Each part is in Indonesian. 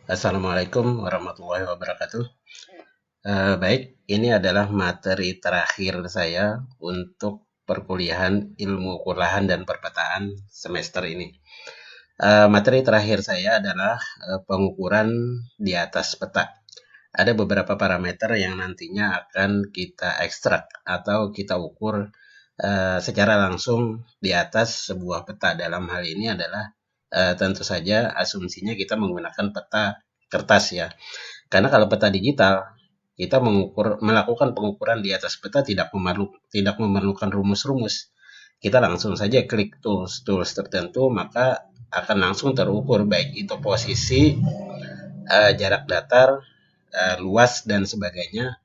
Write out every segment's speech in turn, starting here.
Assalamualaikum warahmatullahi wabarakatuh. Baik, ini adalah materi terakhir saya untuk perkuliahan ilmu kulahan dan perpetaan semester ini. Materi terakhir saya adalah pengukuran di atas peta. Ada beberapa parameter yang nantinya akan kita ekstrak atau kita ukur secara langsung di atas sebuah peta. Dalam hal ini adalah tentu saja asumsinya kita menggunakan peta kertas ya. Karena kalau peta digital, kita melakukan pengukuran di atas peta tidak memerlukan rumus-rumus. Kita langsung saja klik tools tertentu, maka akan langsung terukur baik itu posisi, jarak datar, luas dan sebagainya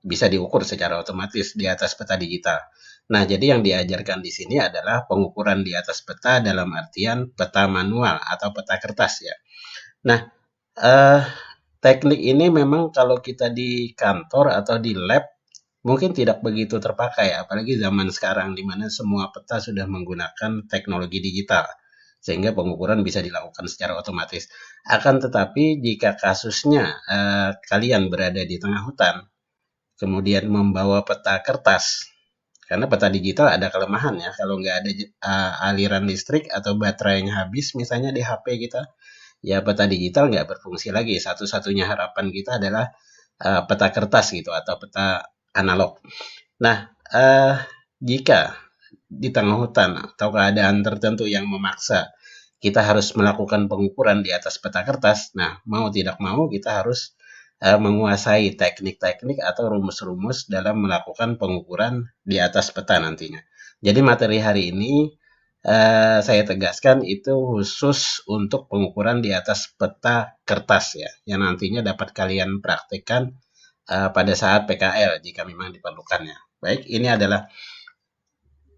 bisa diukur secara otomatis di atas peta digital. Nah, jadi yang diajarkan di sini adalah pengukuran di atas peta dalam artian peta manual atau peta kertas ya. Nah, eh, teknik ini memang kalau kita di kantor atau di lab mungkin tidak begitu terpakai, apalagi zaman sekarang di mana semua peta sudah menggunakan teknologi digital, sehingga pengukuran bisa dilakukan secara otomatis. Akan tetapi jika kasusnya kalian berada di tengah hutan, kemudian membawa peta kertas, karena peta digital ada kelemahan ya, kalau nggak ada aliran listrik atau baterainya habis misalnya di HP kita, ya peta digital nggak berfungsi lagi. Satu-satunya harapan kita adalah peta kertas gitu atau peta analog. Nah, jika di tengah hutan atau keadaan tertentu yang memaksa kita harus melakukan pengukuran di atas peta kertas, nah mau tidak mau kita harus menguasai teknik-teknik atau rumus-rumus dalam melakukan pengukuran di atas peta nantinya. Jadi materi hari ini saya tegaskan itu khusus untuk pengukuran di atas peta kertas ya, yang nantinya dapat kalian praktekkan pada saat PKL jika memang diperlukannya. Baik, ini adalah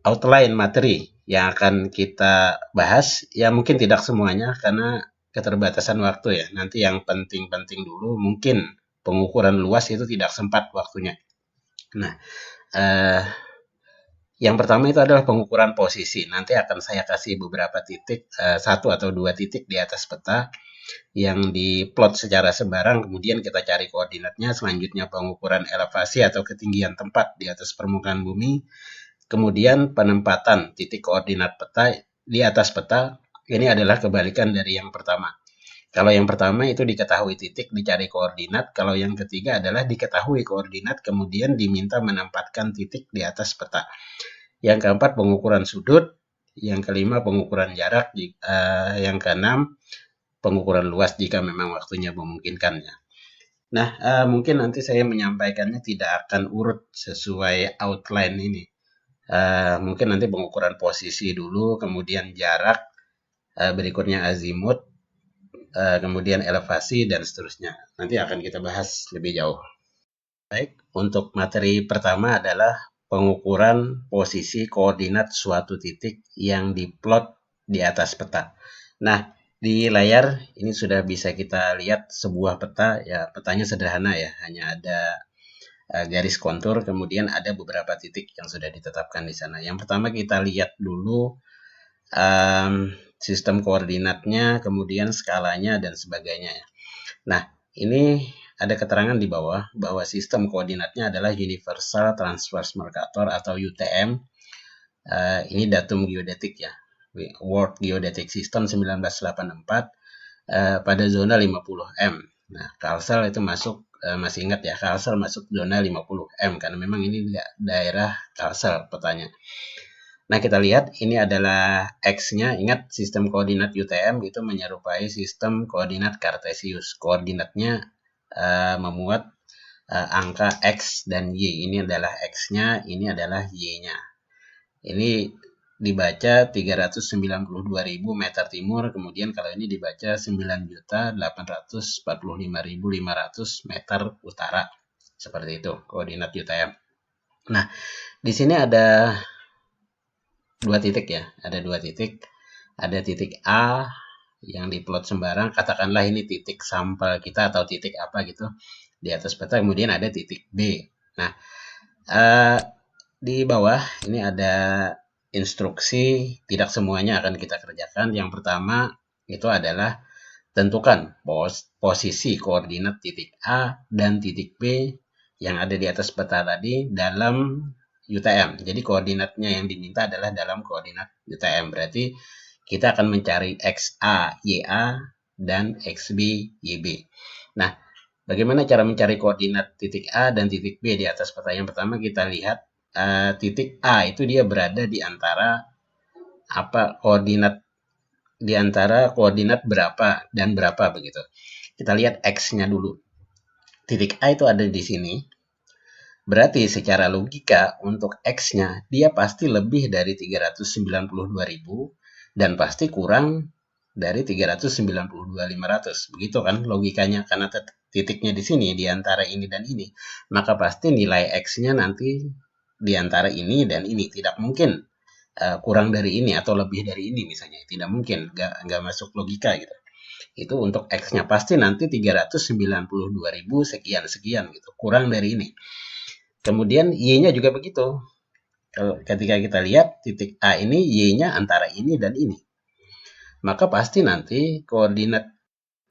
outline materi yang akan kita bahas. Ya mungkin tidak semuanya karena keterbatasan waktu ya. Nanti yang penting-penting dulu, mungkin pengukuran luas itu tidak sempat waktunya. Nah, eh, yang pertama itu adalah pengukuran posisi. Nanti akan saya kasih beberapa titik, satu atau dua titik di atas peta yang diplot secara sembarang, kemudian kita cari koordinatnya. Selanjutnya pengukuran elevasi atau ketinggian tempat di atas permukaan bumi. Kemudian penempatan titik koordinat peta di atas peta, ini adalah kebalikan dari yang pertama. Kalau yang pertama itu diketahui titik, dicari koordinat. Kalau yang ketiga adalah diketahui koordinat, kemudian diminta menempatkan titik di atas peta. Yang keempat pengukuran sudut, yang kelima pengukuran jarak, yang keenam pengukuran luas jika memang waktunya memungkinkan ya. Nah, mungkin nanti saya menyampaikannya tidak akan urut sesuai outline ini. Mungkin nanti pengukuran posisi dulu, kemudian jarak, berikutnya azimut, kemudian elevasi dan seterusnya. Nanti akan kita bahas lebih jauh. Baik, untuk materi pertama adalah pengukuran posisi koordinat suatu titik yang diplot di atas peta. Nah, di layar ini sudah bisa kita lihat sebuah peta, ya petanya sederhana ya, hanya ada garis kontur, kemudian ada beberapa titik yang sudah ditetapkan di sana. Yang pertama kita lihat dulu sistem koordinatnya, kemudian skalanya dan sebagainya. Nah, ini ada keterangan di bawah bahwa sistem koordinatnya adalah Universal Transverse Mercator atau UTM. Ini datum geodetik ya, World Geodetic System 1984 pada zona 50 M. Nah, Kalsel itu masuk, masih ingat ya, Kalsel masuk zona 50 M karena memang ini daerah Kalsel petanya. Nah, kita lihat ini adalah X-nya. Ingat sistem koordinat UTM itu menyerupai sistem koordinat Cartesius. Koordinatnya memuat angka X dan Y. Ini adalah X-nya, ini adalah Y-nya. Ini dibaca 392.000 meter timur, kemudian kalau ini dibaca 9.845.500 meter utara. Seperti itu koordinat UTM. Nah, di sini ada dua titik ya, ada dua titik. Ada titik A yang diplot sembarang, katakanlah ini titik sampel kita atau titik apa gitu di atas peta, kemudian ada titik B. Nah, di bawah ini ada instruksi, tidak semuanya akan kita kerjakan. Yang pertama itu adalah tentukan posisi koordinat titik A dan titik B yang ada di atas peta tadi dalam UTM. Jadi koordinatnya yang diminta adalah dalam koordinat UTM. Berarti kita akan mencari XA, YA, dan XB, YB. Nah, bagaimana cara mencari koordinat titik A dan titik B di atas peta? Yang pertama kita lihat titik A itu dia berada di antara koordinat berapa dan berapa begitu. Kita lihat X-nya dulu. Titik A itu ada di sini. Berarti secara logika untuk X-nya dia pasti lebih dari 392.000 dan pasti kurang dari 392.500. Begitu kan logikanya, karena titiknya di sini di antara ini dan ini. Maka pasti nilai X-nya nanti di antara ini dan ini. Tidak mungkin kurang dari ini atau lebih dari ini misalnya. Tidak mungkin, nggak masuk logika gitu. Itu untuk X-nya pasti nanti 392.000 sekian gitu, kurang dari ini. Kemudian Y-nya juga begitu. Ketika kita lihat titik A ini, Y-nya antara ini dan ini. Maka pasti nanti koordinat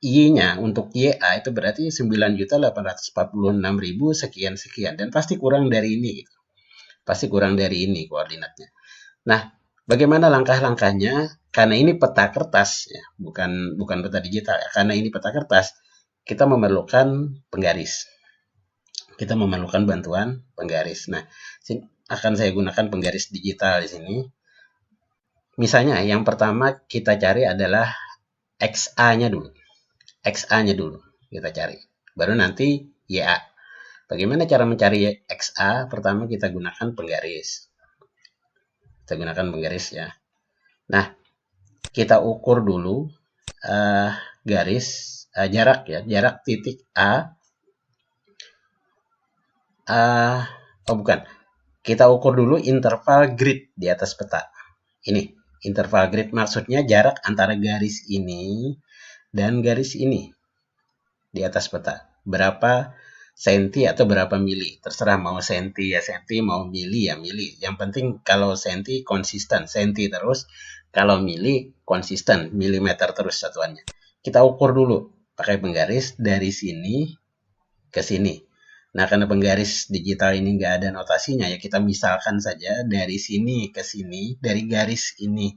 Y-nya untuk YA itu berarti 9.846.000 sekian-sekian. Dan pasti kurang dari ini. Gitu. Pasti kurang dari ini koordinatnya. Nah, bagaimana langkah-langkahnya? Karena ini peta kertas, ya, bukan peta digital. Ya. Karena ini peta kertas, kita memerlukan penggaris. Kita memerlukan bantuan penggaris. Nah, akan saya gunakan penggaris digital di sini. Misalnya, yang pertama kita cari adalah XA-nya dulu. XA-nya dulu kita cari. Baru nanti YA. Bagaimana cara mencari XA? Pertama kita gunakan penggaris. Kita gunakan penggaris ya. Nah, kita ukur dulu garis jarak ya, jarak titik A. Kita ukur dulu interval grid di atas peta. Ini interval grid maksudnya jarak antara garis ini dan garis ini di atas peta. Berapa senti atau berapa mili? Terserah mau senti ya senti, mau mili ya mili. Yang penting kalau senti konsisten, senti terus. Kalau mili konsisten, milimeter terus satuannya. Kita ukur dulu pakai penggaris dari sini ke sini. Nah, karena penggaris digital ini nggak ada notasinya, ya kita misalkan saja dari sini ke sini, dari garis ini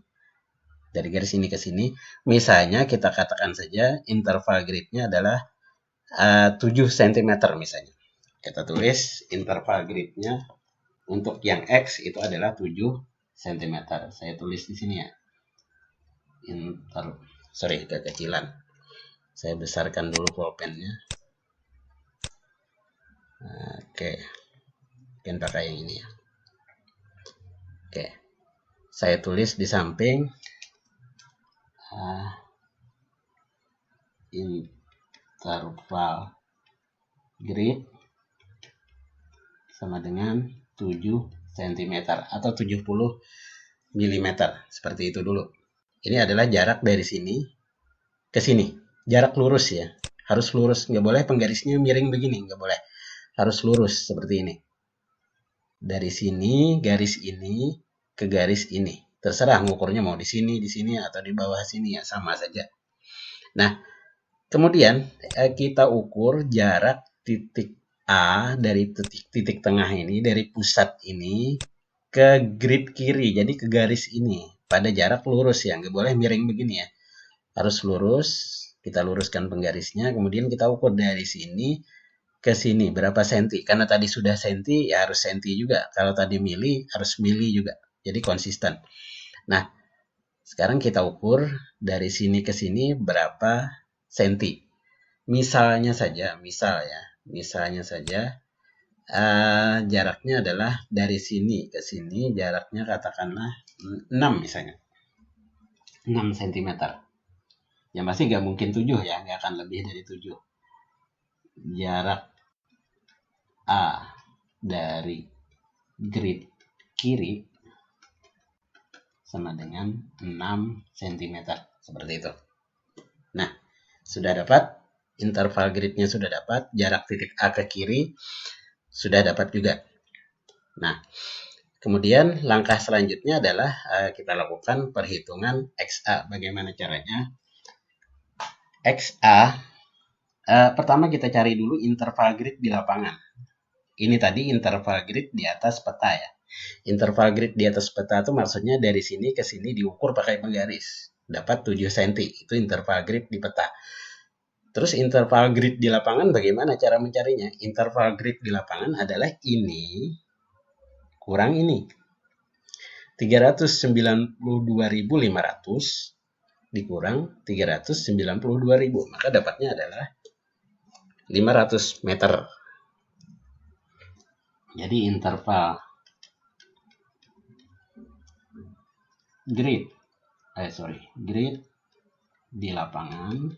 ke sini. Misalnya kita katakan saja interval gridnya adalah 7 cm misalnya. Kita tulis interval gridnya untuk yang X itu adalah 7 cm. Saya tulis di sini ya. Kekecilan. Saya besarkan dulu pulpennya. Oke. Mungkin pakai yang ini ya. Oke. Saya tulis di samping interval grid sama dengan 7 cm atau 70 mm. Seperti itu dulu. Ini adalah jarak dari sini ke sini. Jarak lurus ya. Harus lurus. Nggak boleh penggarisnya miring begini. Nggak boleh. Harus lurus seperti ini. Dari sini, garis ini ke garis ini. Terserah ngukurnya mau di sini atau di bawah sini ya, sama saja. Nah, kemudian kita ukur jarak titik A dari titik tengah ini, dari pusat ini ke grid kiri, jadi ke garis ini. Pada jarak lurus ya, nggak boleh miring begini ya. Harus lurus, kita luruskan penggarisnya, kemudian kita ukur dari sini ke sini berapa senti. Karena tadi sudah senti, ya harus senti juga. Kalau tadi mili, harus mili juga. Jadi konsisten. Nah, sekarang kita ukur dari sini ke sini berapa senti. Misalnya saja, jaraknya adalah dari sini ke sini, jaraknya katakanlah 6 misalnya. 6 cm. Yang pasti nggak mungkin 7 ya, nggak akan lebih dari 7. Jarak A dari grid kiri sama dengan 6 cm. Seperti itu. Nah, sudah dapat interval gridnya, sudah dapat jarak titik A ke kiri, sudah dapat juga. Nah, kemudian langkah selanjutnya adalah kita lakukan perhitungan XA. Bagaimana caranya? XA, pertama kita cari dulu interval grid di lapangan. Ini tadi interval grid di atas peta ya. Interval grid di atas peta itu maksudnya dari sini ke sini diukur pakai penggaris. Dapat 7 cm, itu interval grid di peta. Terus interval grid di lapangan bagaimana cara mencarinya? Interval grid di lapangan adalah ini kurang ini. 392.500 dikurang 392.000. Maka dapatnya adalah 500 meter. Jadi interval grid di lapangan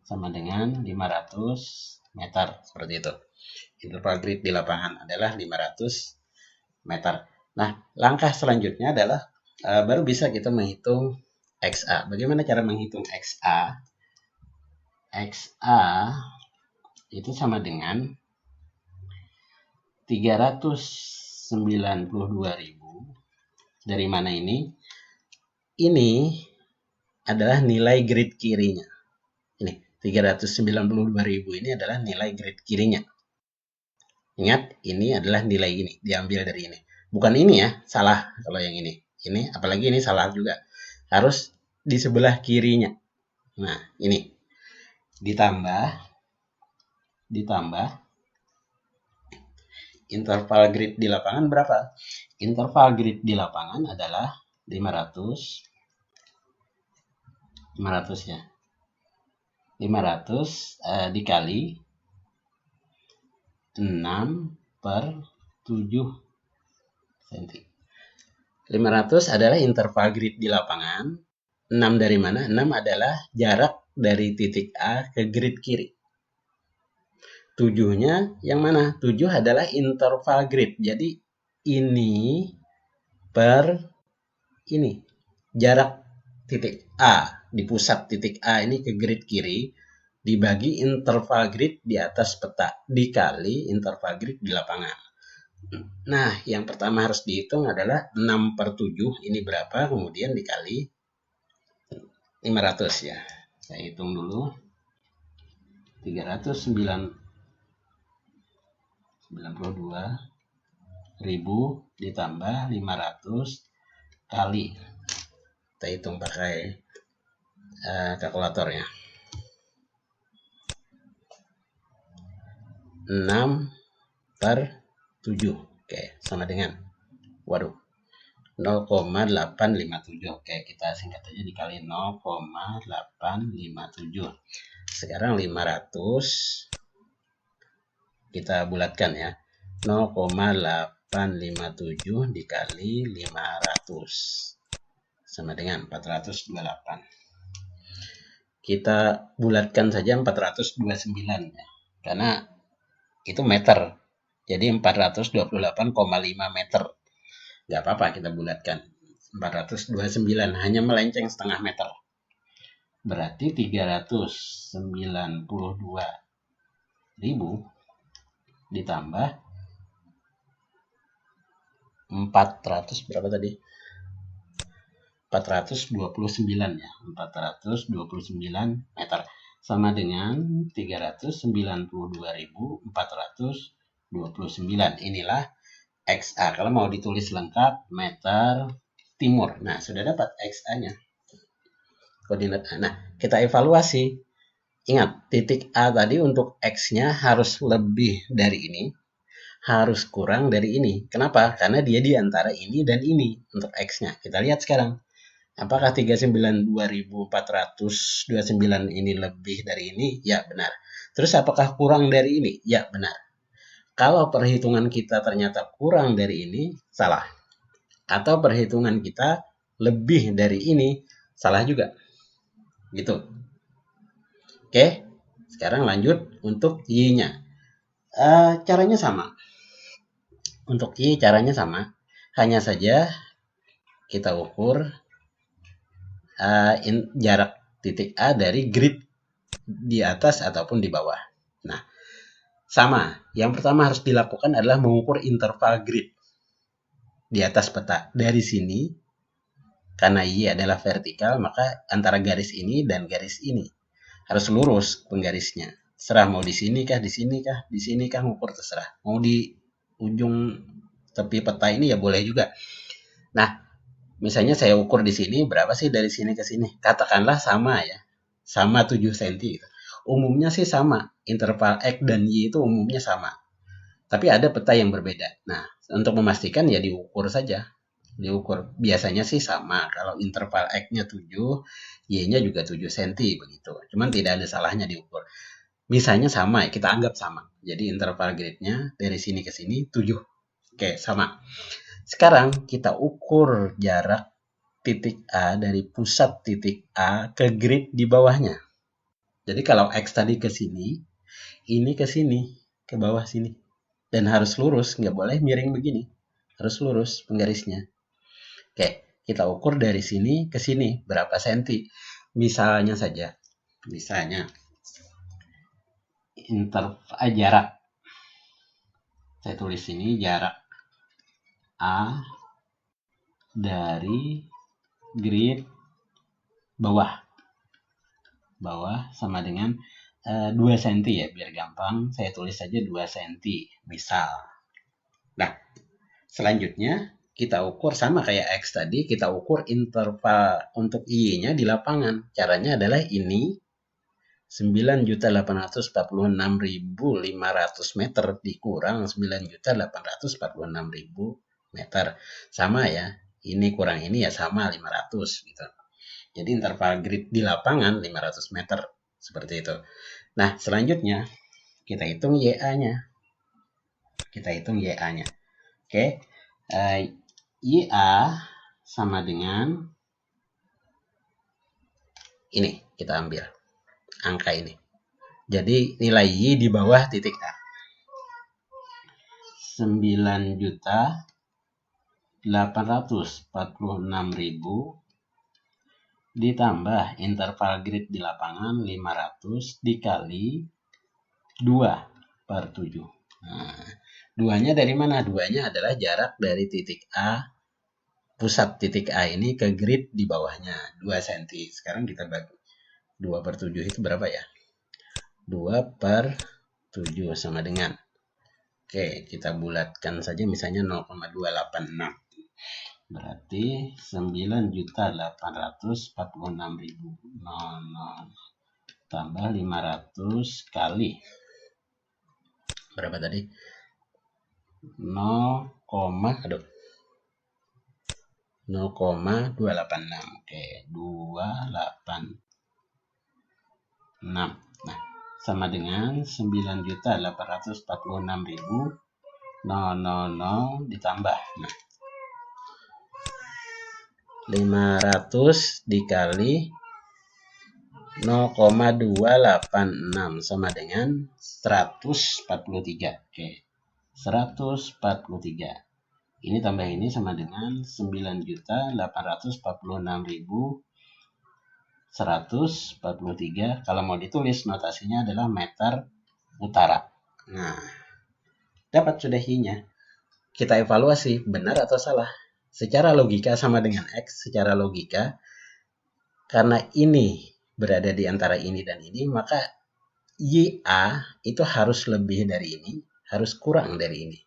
sama dengan 500 meter, seperti itu. Interval grid di lapangan adalah 500 meter. Nah, langkah selanjutnya adalah baru bisa kita menghitung XA. Bagaimana cara menghitung XA? XA itu sama dengan 392.000. Dari mana ini? Ini adalah nilai grid kirinya. Ini 392.000 ini adalah nilai grid kirinya. Ingat, ini adalah nilai ini, diambil dari ini. Bukan ini ya, salah kalau yang ini. Ini, apalagi ini salah juga. Harus di sebelah kirinya. Nah, ini. Ditambah interval grid di lapangan berapa? Interval grid di lapangan adalah 500 ya. 500 dikali 6/7 cm. 500 adalah interval grid di lapangan. 6 dari mana? 6 adalah jarak dari titik A ke grid kiri. 7-nya yang mana? 7 adalah interval grid. Jadi ini per ini. Jarak titik A di pusat titik A ini ke grid kiri dibagi interval grid di atas peta dikali interval grid di lapangan. Nah, yang pertama harus dihitung adalah 6/7. Ini berapa? Kemudian dikali 500 ya. Saya hitung dulu. 392.000 ditambah 500 kali. Kita hitung pakai kalkulatornya. 6/7. Oke, sama dengan 0,857. Oke, kita singkat aja dikali 0,857. Sekarang 500 kita bulatkan ya. 0,857 dikali 500 sama dengan 428. Kita bulatkan saja 429 ya. Karena itu meter. Jadi 428,5 meter. Gak apa-apa kita bulatkan. 429 hanya melenceng setengah meter. Berarti 392.000 ditambah 400 berapa tadi? 429 ya. 429 meter sama dengan 392.429. Inilah XA. Kalau mau ditulis lengkap meter timur. Nah, sudah dapat XA-nya. Koordinat. Nah, kita evaluasi. Ingat, titik A tadi untuk X-nya harus lebih dari ini, harus kurang dari ini. Kenapa? Karena dia di antara ini dan ini untuk X-nya. Kita lihat sekarang. Apakah 392.429 ini lebih dari ini? Ya, benar. Terus apakah kurang dari ini? Ya, benar. Kalau perhitungan kita ternyata kurang dari ini, salah. Atau perhitungan kita lebih dari ini, salah juga. Gitu. Oke, sekarang lanjut untuk Y-nya. Caranya sama. Untuk Y caranya sama. Hanya saja kita ukur jarak titik A dari grid di atas ataupun di bawah. Nah, sama. Yang pertama harus dilakukan adalah mengukur interval grid di atas peta. Dari sini Karena Y adalah vertikal, maka antara garis ini dan garis ini harus lurus penggarisnya. Terserah mau di sini kah, di sini kah, di sini kah, ngukur terserah. Mau di ujung tepi peta ini ya boleh juga. Nah, misalnya saya ukur di sini berapa sih dari sini ke sini? Katakanlah sama ya. Sama 7 cm gitu. Umumnya sih sama. Interval X dan Y itu umumnya sama. Tapi ada peta yang berbeda. Nah, untuk memastikan ya diukur saja. Diukur. Biasanya sih sama. Kalau interval X-nya 7, Y-nya juga 7 cm begitu. Cuman tidak ada salahnya diukur. Misalnya sama, kita anggap sama. Jadi interval gridnya dari sini ke sini 7. Oke, sama. Sekarang kita ukur jarak titik A dari pusat titik A ke grid di bawahnya. Jadi kalau X tadi ke sini, ini ke sini, ke bawah sini. Dan harus lurus, nggak boleh miring begini. Harus lurus penggarisnya. Oke, kita ukur dari sini ke sini berapa senti. Misalnya saja, misalnya jarak. Saya tulis ini jarak A dari grid bawah. Bawah sama dengan 2 cm ya, biar gampang. Saya tulis saja 2 cm, misal. Nah, selanjutnya kita ukur sama kayak X tadi, kita ukur interval untuk Y-nya di lapangan. Caranya adalah ini 9.846.500 meter dikurang 9.846.000 meter. Sama ya, ini kurang ini ya sama 500 gitu. Jadi interval grid di lapangan 500 meter, seperti itu. Nah, selanjutnya kita hitung YA-nya. Oke, YA sama dengan ini, kita ambil angka ini. Jadi nilai Y di bawah titik A. 9.846.000 ditambah interval grid di lapangan 500 dikali 2/7. Nah, duanya dari mana? Duanya adalah jarak dari titik A, pusat titik A ini ke grid di bawahnya, 2 cm. Sekarang kita bagi 2/7 itu berapa ya? 2/7 sama dengan, oke, kita bulatkan saja misalnya 0,286. Berarti 9.846.000 tambah 500 kali berapa tadi? 0,286. Oke, 286. Nah, sama dengan 9.846.000 ditambah. Nah, 500 dikali 0,286 sama dengan 143. Oke, 143. Ini tambah ini sama dengan 9.846.143. Kalau mau ditulis notasinya adalah meter utara. Nah, dapat sudah I-nya. Kita evaluasi benar atau salah. Secara logika sama dengan X, secara logika karena ini berada di antara ini dan ini, maka YA itu harus lebih dari ini, harus kurang dari ini.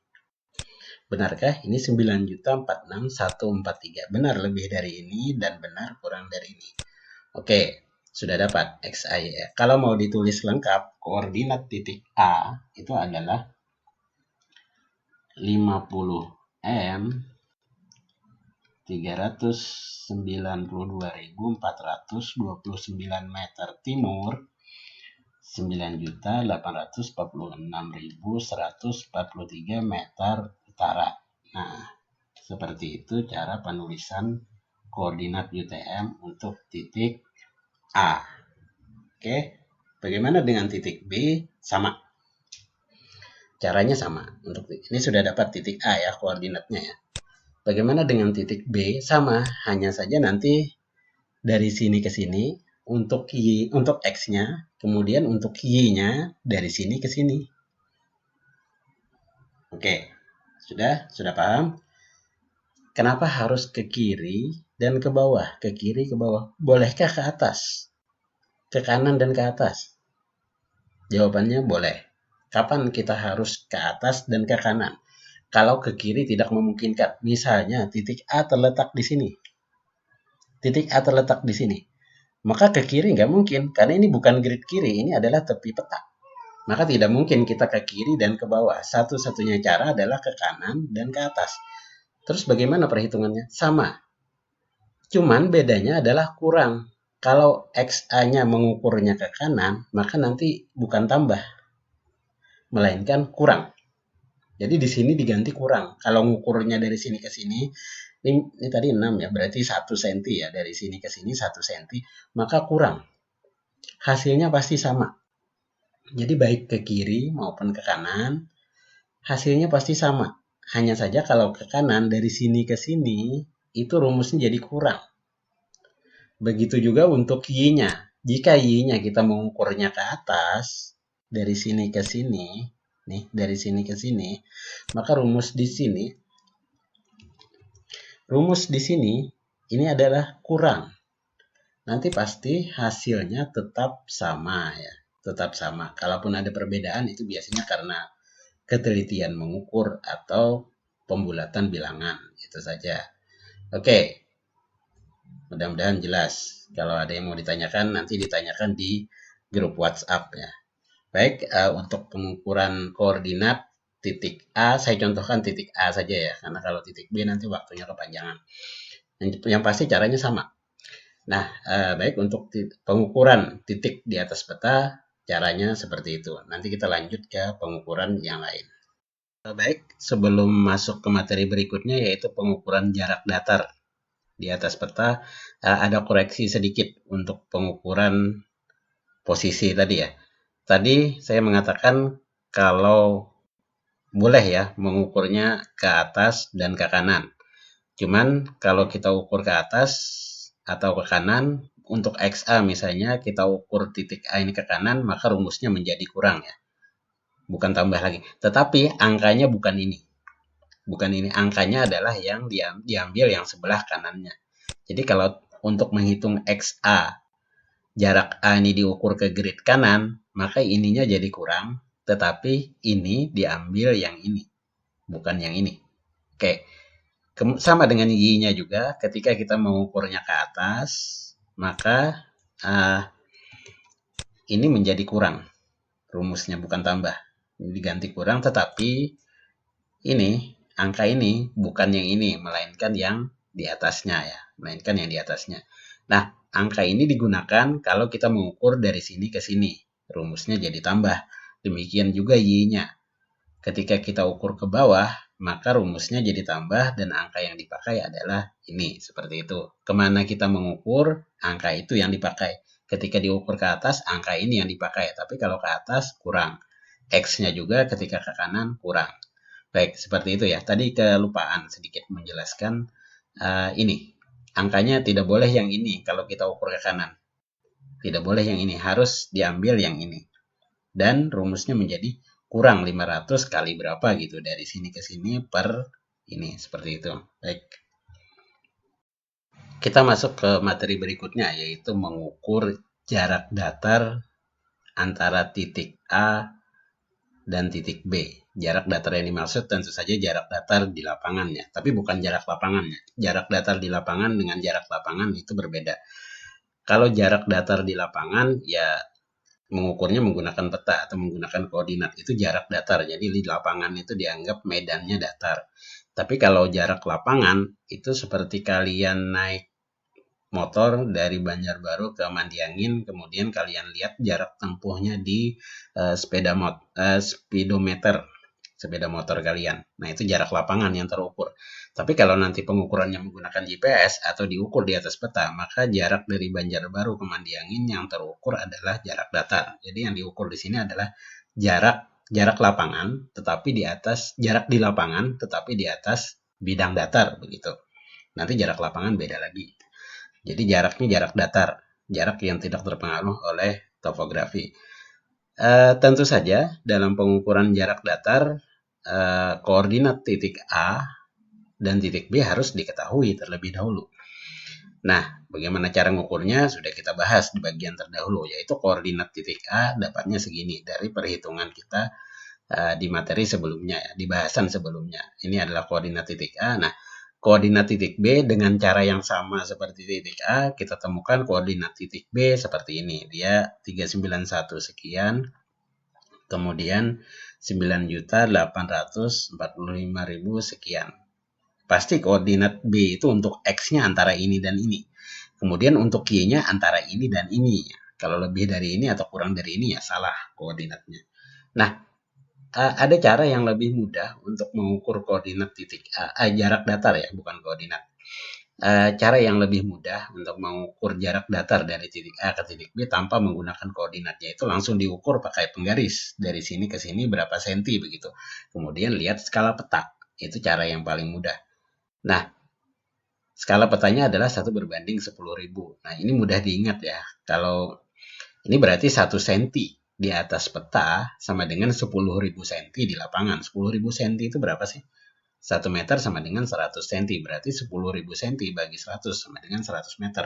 Benarkah? Ini 9.046.143. Benar lebih dari ini dan benar kurang dari ini. Oke, sudah dapat XI. Kalau mau ditulis lengkap, koordinat titik A itu adalah 50M 392.429 meter timur, 9.846.143 meter utara. Nah, seperti itu cara penulisan koordinat UTM untuk titik A. Oke, bagaimana dengan titik B? Sama. Caranya sama. Untuk ini sudah dapat titik A ya, koordinatnya ya. Bagaimana dengan titik B? Sama, hanya saja nanti dari sini ke sini untuk X-nya, kemudian untuk Y-nya dari sini ke sini. Oke, sudah paham? Kenapa harus ke kiri dan ke bawah, ke kiri, ke bawah. Bolehkah ke atas, ke kanan, dan ke atas? Jawabannya boleh. Kapan kita harus ke atas dan ke kanan? Kalau ke kiri tidak memungkinkan. Misalnya titik A terletak di sini. Titik A terletak di sini. Maka ke kiri nggak mungkin, karena ini bukan grid kiri, ini adalah tepi peta. Maka tidak mungkin kita ke kiri dan ke bawah. Satu-satunya cara adalah ke kanan dan ke atas. Terus bagaimana perhitungannya? Sama. Cuman bedanya adalah kurang. Kalau XA-nya mengukurnya ke kanan, maka nanti bukan tambah, melainkan kurang. Jadi di sini diganti kurang. Kalau ngukurnya dari sini ke sini, ini tadi 6 ya, berarti 1 cm ya. Dari sini ke sini 1 cm, maka kurang. Hasilnya pasti sama. Jadi baik ke kiri maupun ke kanan, hasilnya pasti sama. Hanya saja kalau ke kanan dari sini ke sini, itu rumusnya jadi kurang. Begitu juga untuk Y-nya. Jika Y-nya kita mengukurnya ke atas, dari sini ke sini, nih, dari sini ke sini, maka rumus di sini ini adalah kurang. Nanti pasti hasilnya tetap sama ya, tetap sama. Kalaupun ada perbedaan itu biasanya karena ketelitian mengukur atau pembulatan bilangan, itu saja. Oke, mudah-mudahan jelas. Kalau ada yang mau ditanyakan, nanti ditanyakan di grup WhatsApp ya. Baik, untuk pengukuran koordinat titik A, saya contohkan titik A saja ya, karena kalau titik B nanti waktunya kepanjangan. Yang pasti caranya sama. Nah, baik untuk pengukuran titik di atas peta, caranya seperti itu. Nanti kita lanjut ke pengukuran yang lain. Baik, sebelum masuk ke materi berikutnya yaitu pengukuran jarak datar di atas peta, ada koreksi sedikit untuk pengukuran posisi tadi ya. Tadi saya mengatakan kalau boleh ya mengukurnya ke atas dan ke kanan. Cuman kalau kita ukur ke atas atau ke kanan, untuk XA misalnya kita ukur titik A ini ke kanan, maka rumusnya menjadi kurang ya. Bukan tambah lagi. Tetapi angkanya bukan ini. Bukan ini. Angkanya adalah yang diambil yang sebelah kanannya. Jadi kalau untuk menghitung XA, jarak A ini diukur ke grid kanan, maka ininya jadi kurang. Tetapi ini diambil yang ini. Bukan yang ini. Oke. Sama dengan Y-nya juga, ketika kita mengukurnya ke atas, maka ini menjadi kurang. Rumusnya bukan tambah. Ini diganti kurang, tetapi ini, angka ini bukan yang ini, melainkan yang di atasnya ya. Melainkan yang di atasnya. Nah, angka ini digunakan kalau kita mengukur dari sini ke sini. Rumusnya jadi tambah. Demikian juga Y-nya. Ketika kita ukur ke bawah, maka rumusnya jadi tambah dan angka yang dipakai adalah ini, seperti itu. Kemana kita mengukur, angka itu yang dipakai. Ketika diukur ke atas, angka ini yang dipakai. Tapi kalau ke atas, kurang. X-nya juga ketika ke kanan, kurang. Baik, seperti itu ya. Tadi kelupaan sedikit menjelaskan ini. Angkanya tidak boleh yang ini kalau kita ukur ke kanan. Tidak boleh yang ini, harus diambil yang ini. Dan rumusnya menjadi kurang 500 kali berapa gitu, dari sini ke sini per ini, seperti itu. Baik, kita masuk ke materi berikutnya, yaitu mengukur jarak datar antara titik A dan titik B. Jarak datar yang dimaksud tentu saja jarak datar di lapangannya, tapi bukan jarak lapangannya. Jarak datar di lapangan dengan jarak lapangan itu berbeda. Kalau jarak datar di lapangan ya mengukurnya menggunakan peta atau menggunakan koordinat, itu jarak datar. Jadi di lapangan itu dianggap medannya datar. Tapi kalau jarak lapangan itu seperti kalian naik motor dari Banjarbaru ke Mandiangin, kemudian kalian lihat jarak tempuhnya di speedometer sepeda motor kalian. Nah, itu jarak lapangan yang terukur. Tapi kalau nanti pengukurannya menggunakan GPS atau diukur di atas peta, maka jarak dari Banjarbaru ke Mandiangin yang terukur adalah jarak datar. Jadi yang diukur di sini adalah jarak lapangan, tetapi di atas jarak di lapangan, tetapi di atas bidang datar begitu. Nanti jarak lapangan beda lagi. Jadi jaraknya jarak datar, jarak yang tidak terpengaruh oleh topografi. Tentu saja dalam pengukuran jarak datar, koordinat titik A dan titik B harus diketahui terlebih dahulu. Nah, bagaimana cara ngukurnya sudah kita bahas di bagian terdahulu, yaitu koordinat titik A dapatnya segini dari perhitungan kita di materi sebelumnya, di bahasan sebelumnya. Ini adalah koordinat titik A. Nah, koordinat titik B dengan cara yang sama seperti titik A, kita temukan koordinat titik B seperti ini. Dia 391 sekian, kemudian 9.845.000 sekian. Pasti koordinat B itu untuk X-nya antara ini dan ini. Kemudian untuk Y-nya antara ini dan ini. Kalau lebih dari ini atau kurang dari ini ya salah koordinatnya. Nah, ada cara yang lebih mudah untuk mengukur koordinat titik A, jarak datar ya, bukan koordinat. Cara yang lebih mudah untuk mengukur jarak datar dari titik A ke titik B tanpa menggunakan koordinatnya itu langsung diukur pakai penggaris. Dari sini ke sini berapa senti begitu. Kemudian lihat skala peta. Itu cara yang paling mudah. Nah, skala petanya adalah 1/10.000. Nah, ini mudah diingat ya. Kalau ini berarti 1 senti di atas peta sama dengan 10.000 senti di lapangan. 10.000 senti itu berapa sih? 1 meter sama dengan 100 senti. Berarti 10.000 senti bagi 100 sama dengan 100 meter.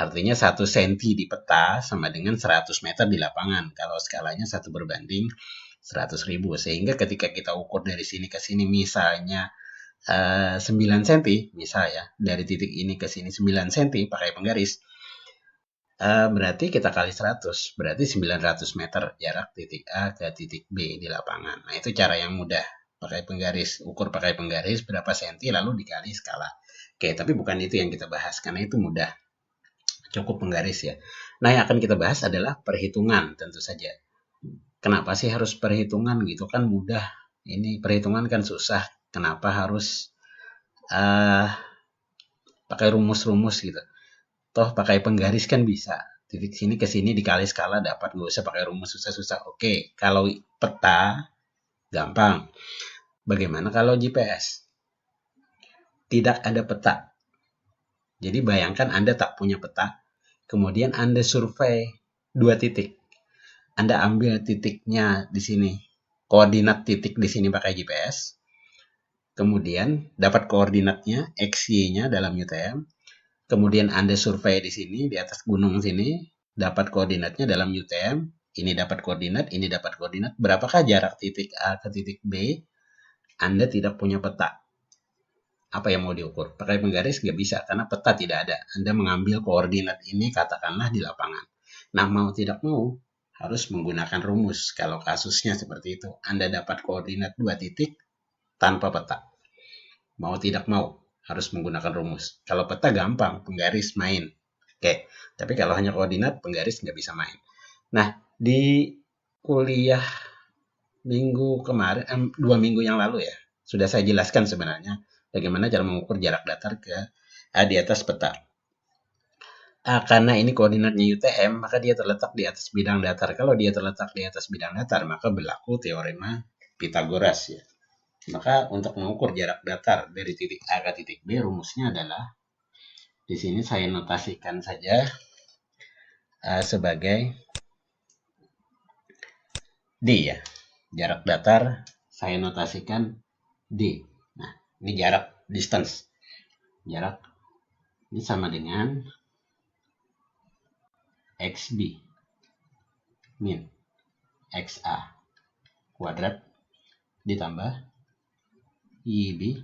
Artinya 1 senti di peta sama dengan 100 meter di lapangan. Kalau skalanya 1/100.000. Sehingga ketika kita ukur dari sini ke sini misalnya 9 cm, misal ya, dari titik ini ke sini 9 cm pakai penggaris, berarti kita kali 100, berarti 900 meter jarak titik A ke titik B di lapangan. Nah, itu cara yang mudah, pakai penggaris, ukur pakai penggaris berapa senti lalu dikali skala. Oke, tapi bukan itu yang kita bahas, karena itu mudah, cukup penggaris ya. Nah, yang akan kita bahas adalah perhitungan tentu saja. Kenapa sih harus perhitungan gitu kan mudah, ini perhitungan kan susah, kenapa harus pakai rumus-rumus gitu. Toh pakai penggaris kan bisa. Titik sini ke sini dikali skala dapat, nggak usah pakai rumus susah-susah. Oke, kalau peta gampang. Bagaimana kalau GPS? Tidak ada peta. Jadi bayangkan Anda tak punya peta, kemudian Anda survei 2 titik. Anda ambil titiknya di sini, koordinat titik di sini pakai GPS. Kemudian dapat koordinatnya X, Y-nya dalam UTM. Kemudian Anda survei di sini, di atas gunung sini, dapat koordinatnya dalam UTM, ini dapat koordinat, ini dapat koordinat. Berapakah jarak titik A ke titik B? Anda tidak punya peta. Apa yang mau diukur? Pakai penggaris nggak bisa, karena peta tidak ada. Anda mengambil koordinat ini, katakanlah di lapangan. Nah, mau tidak mau, harus menggunakan rumus. Kalau kasusnya seperti itu, Anda dapat koordinat 2 titik tanpa peta. Mau tidak mau, harus menggunakan rumus. Kalau peta gampang, penggaris main. Oke, tapi kalau hanya koordinat, penggaris nggak bisa main. Nah, di kuliah minggu kemarin, 2 minggu yang lalu ya, sudah saya jelaskan sebenarnya bagaimana cara mengukur jarak datar ke di atas peta. Karena ini koordinatnya UTM, maka dia terletak di atas bidang datar. Kalau dia terletak di atas bidang datar, maka berlaku teorema Pythagoras ya. Maka untuk mengukur jarak datar dari titik A ke titik B, rumusnya adalah di sini saya notasikan saja sebagai D ya. Jarak datar saya notasikan D. Nah, ini jarak, distance. Jarak ini sama dengan XB min XA kuadrat ditambah YB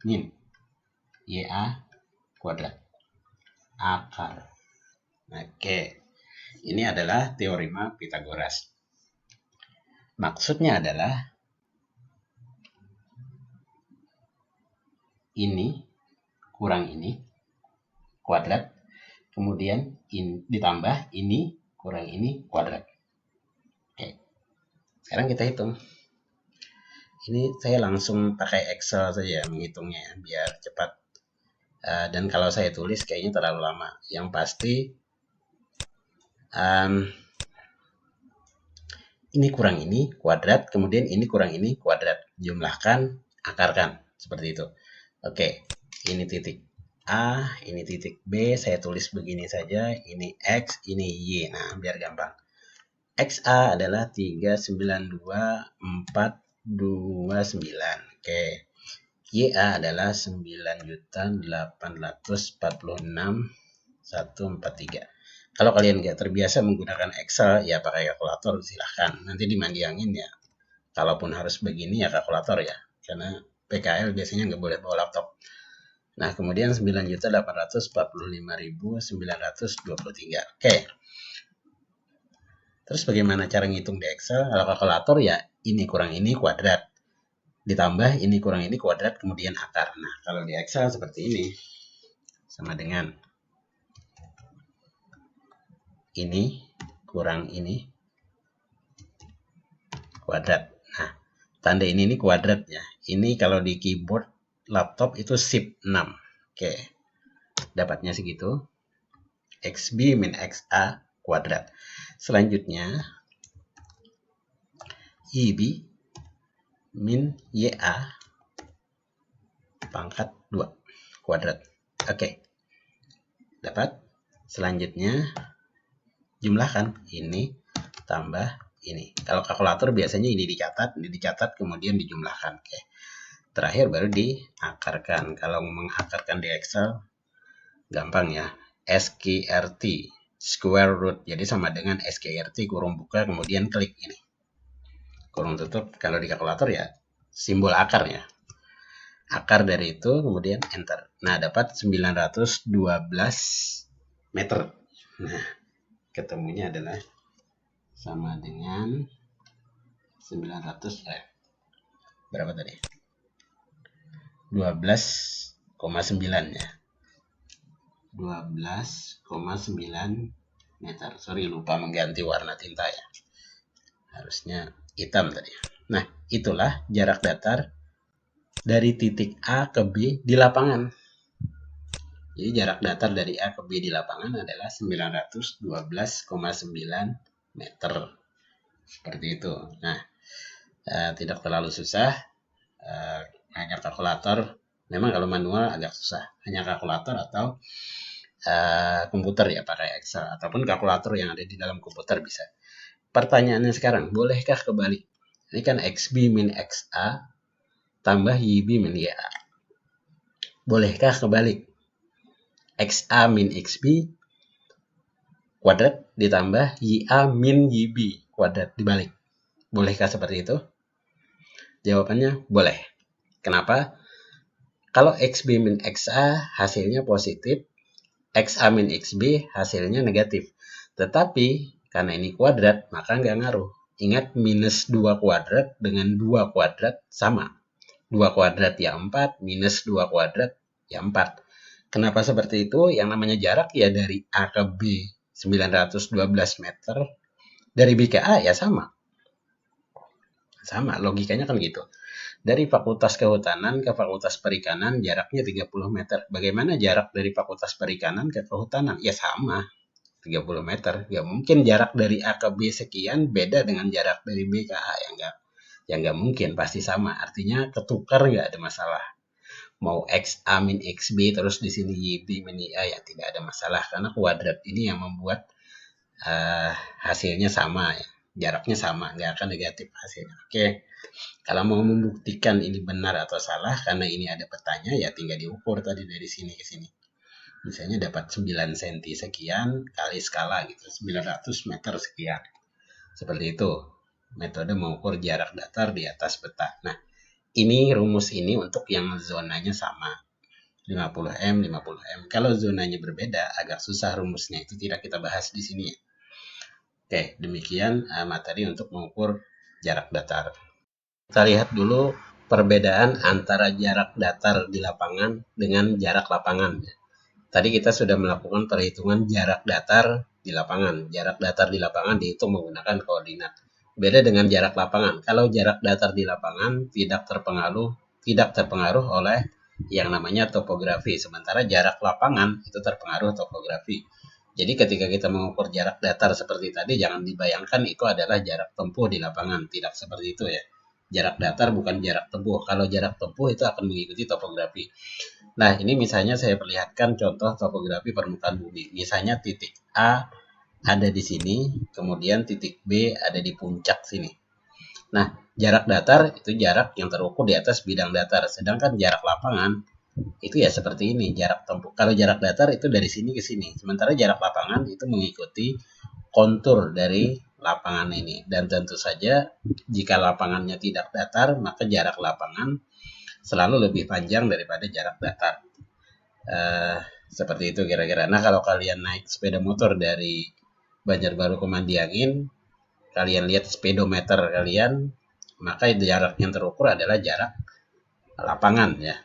min YA kuadrat akar. Oke, ini adalah teorema Pythagoras. Maksudnya adalah ini kurang ini kuadrat, kemudian ditambah ini kurang ini kuadrat. Oke, sekarang kita hitung. Ini saya langsung pakai Excel saja menghitungnya ya, biar cepat. Dan kalau saya tulis kayaknya terlalu lama. Yang pasti ini kurang ini kuadrat, kemudian ini kurang ini kuadrat. Jumlahkan, akarkan. Seperti itu. Oke, ini titik A, ini titik B. Saya tulis begini saja. Ini X, ini Y. Nah, biar gampang. XA adalah 392,429. Oke. YA adalah 9.846.143. Kalau kalian nggak terbiasa menggunakan Excel, ya pakai kalkulator silahkan. Nanti dimandangin ya. Kalaupun harus begini ya kalkulator ya. Karena PKL biasanya nggak boleh bawa laptop. Nah, kemudian 9.845.923. Oke. Terus bagaimana cara ngitung di Excel? Kalau kalkulator ya ini kurang ini kuadrat. Ditambah ini kurang ini kuadrat, kemudian akar. Nah, kalau di Excel seperti ini. Sama dengan ini kurang ini kuadrat. Nah, tanda ini kuadrat ya. Ini kalau di keyboard laptop itu Shift 6. Oke. Dapatnya segitu. XB min XA kuadrat. Selanjutnya YB min YA pangkat 2 kuadrat. Oke. Dapat. Selanjutnya jumlahkan ini tambah ini. Kalau kalkulator biasanya ini dicatat kemudian dijumlahkan. Oke. Terakhir baru diakarkan. Kalau mengakarkan di Excel gampang ya. SQRT square root. Jadi sama dengan SQRT kurung buka kemudian klik ini. Kurung tutup. Kalau di kalkulator ya simbol akar ya. Akar dari itu kemudian enter. Nah, dapat 912 meter. Nah, ketemunya adalah sama dengan 900 berapa tadi? 12,9 ya. 12,9 meter. Sorry, lupa mengganti warna tinta ya. Harusnya hitam tadi. Nah, itulah jarak datar dari titik A ke B di lapangan. Jadi jarak datar dari A ke B di lapangan adalah 912,9 meter. Seperti itu. Nah, tidak terlalu susah. Hanya kalkulator. Memang kalau manual agak susah. Hanya kalkulator atau komputer ya pakai Excel. Ataupun kalkulator yang ada di dalam komputer bisa. Pertanyaannya sekarang, bolehkah kebalik? Ini kan XB min XA tambah YB min YA. Bolehkah kebalik? XA min XB kuadrat ditambah YA min YB kuadrat dibalik. Bolehkah seperti itu? Jawabannya boleh. Kenapa? Kalau XB min XA hasilnya positif, XA min XB hasilnya negatif. Tetapi karena ini kuadrat, maka nggak ngaruh. Ingat minus 2 kuadrat dengan 2 kuadrat sama. 2 kuadrat ya 4, minus 2 kuadrat ya 4. Kenapa seperti itu? Yang namanya jarak ya dari A ke B 912 meter. Dari B ke A ya sama. Sama, logikanya kan gitu. Dari Fakultas Kehutanan ke Fakultas Perikanan jaraknya 30 meter. Bagaimana jarak dari Fakultas Perikanan ke Kehutanan? Ya sama. 30 meter. Ya mungkin jarak dari A ke B sekian beda dengan jarak dari B ke A yang nggak mungkin, pasti sama. Artinya ketukar nggak ada masalah. Mau X A min X B terus di sini Y B min Y A ya tidak ada masalah karena kuadrat ini yang membuat hasilnya sama ya. Jaraknya sama, nggak akan negatif hasilnya. Oke. Kalau mau membuktikan ini benar atau salah karena ini ada petanya ya tinggal diukur tadi dari sini ke sini. Misalnya dapat 9 cm sekian kali skala gitu, 900 meter sekian. Seperti itu. Metode mengukur jarak datar di atas peta. Nah, ini rumus ini untuk yang zonanya sama. 50M, 50M. Kalau zonanya berbeda, agak susah rumusnya. Itu tidak kita bahas di sini. Oke, demikian materi untuk mengukur jarak datar. Kita lihat dulu perbedaan antara jarak datar di lapangan dengan jarak lapangan. Tadi kita sudah melakukan perhitungan jarak datar di lapangan. Jarak datar di lapangan dihitung menggunakan koordinat. Beda dengan jarak lapangan. Kalau jarak datar di lapangan tidak terpengaruh oleh yang namanya topografi. Sementara jarak lapangan itu terpengaruh topografi. Jadi ketika kita mengukur jarak datar seperti tadi, jangan dibayangkan itu adalah jarak tempuh di lapangan. Tidak seperti itu ya. Jarak datar bukan jarak tempuh. Kalau jarak tempuh itu akan mengikuti topografi. Nah, ini misalnya saya perlihatkan contoh topografi permukaan bumi. Misalnya titik A ada di sini, kemudian titik B ada di puncak sini. Nah, Jarak datar itu jarak yang terukur di atas bidang datar, sedangkan jarak lapangan itu ya seperti ini, jarak tempuh. Kalau jarak datar itu dari sini ke sini, sementara jarak lapangan itu mengikuti kontur dari lapangan ini. Dan tentu saja jika lapangannya tidak datar, maka jarak lapangan selalu lebih panjang daripada jarak datar. Seperti itu kira-kira. Nah, kalau kalian naik sepeda motor dari Banjarbaru ke Mandiangin, kalian lihat speedometer kalian, maka jarak yang terukur adalah jarak lapangan ya.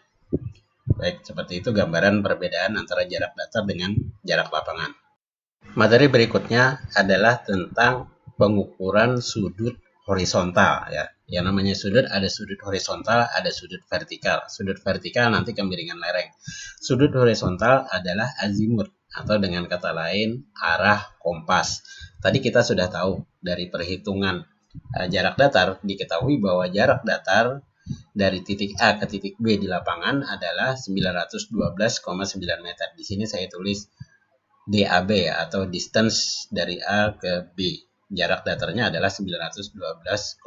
Baik, seperti itu gambaran perbedaan antara jarak datar dengan jarak lapangan. Materi berikutnya adalah tentang pengukuran sudut horizontal ya. Yang namanya sudut, ada sudut horizontal, ada sudut vertikal. Sudut vertikal nanti kemiringan lereng. Sudut horizontal adalah azimut atau dengan kata lain arah kompas. Tadi kita sudah tahu dari perhitungan jarak datar, diketahui bahwa jarak datar dari titik A ke titik B di lapangan adalah 912,9 meter. Di sini saya tulis DAB ya, atau distance dari A ke B. Jarak datarnya adalah 912,9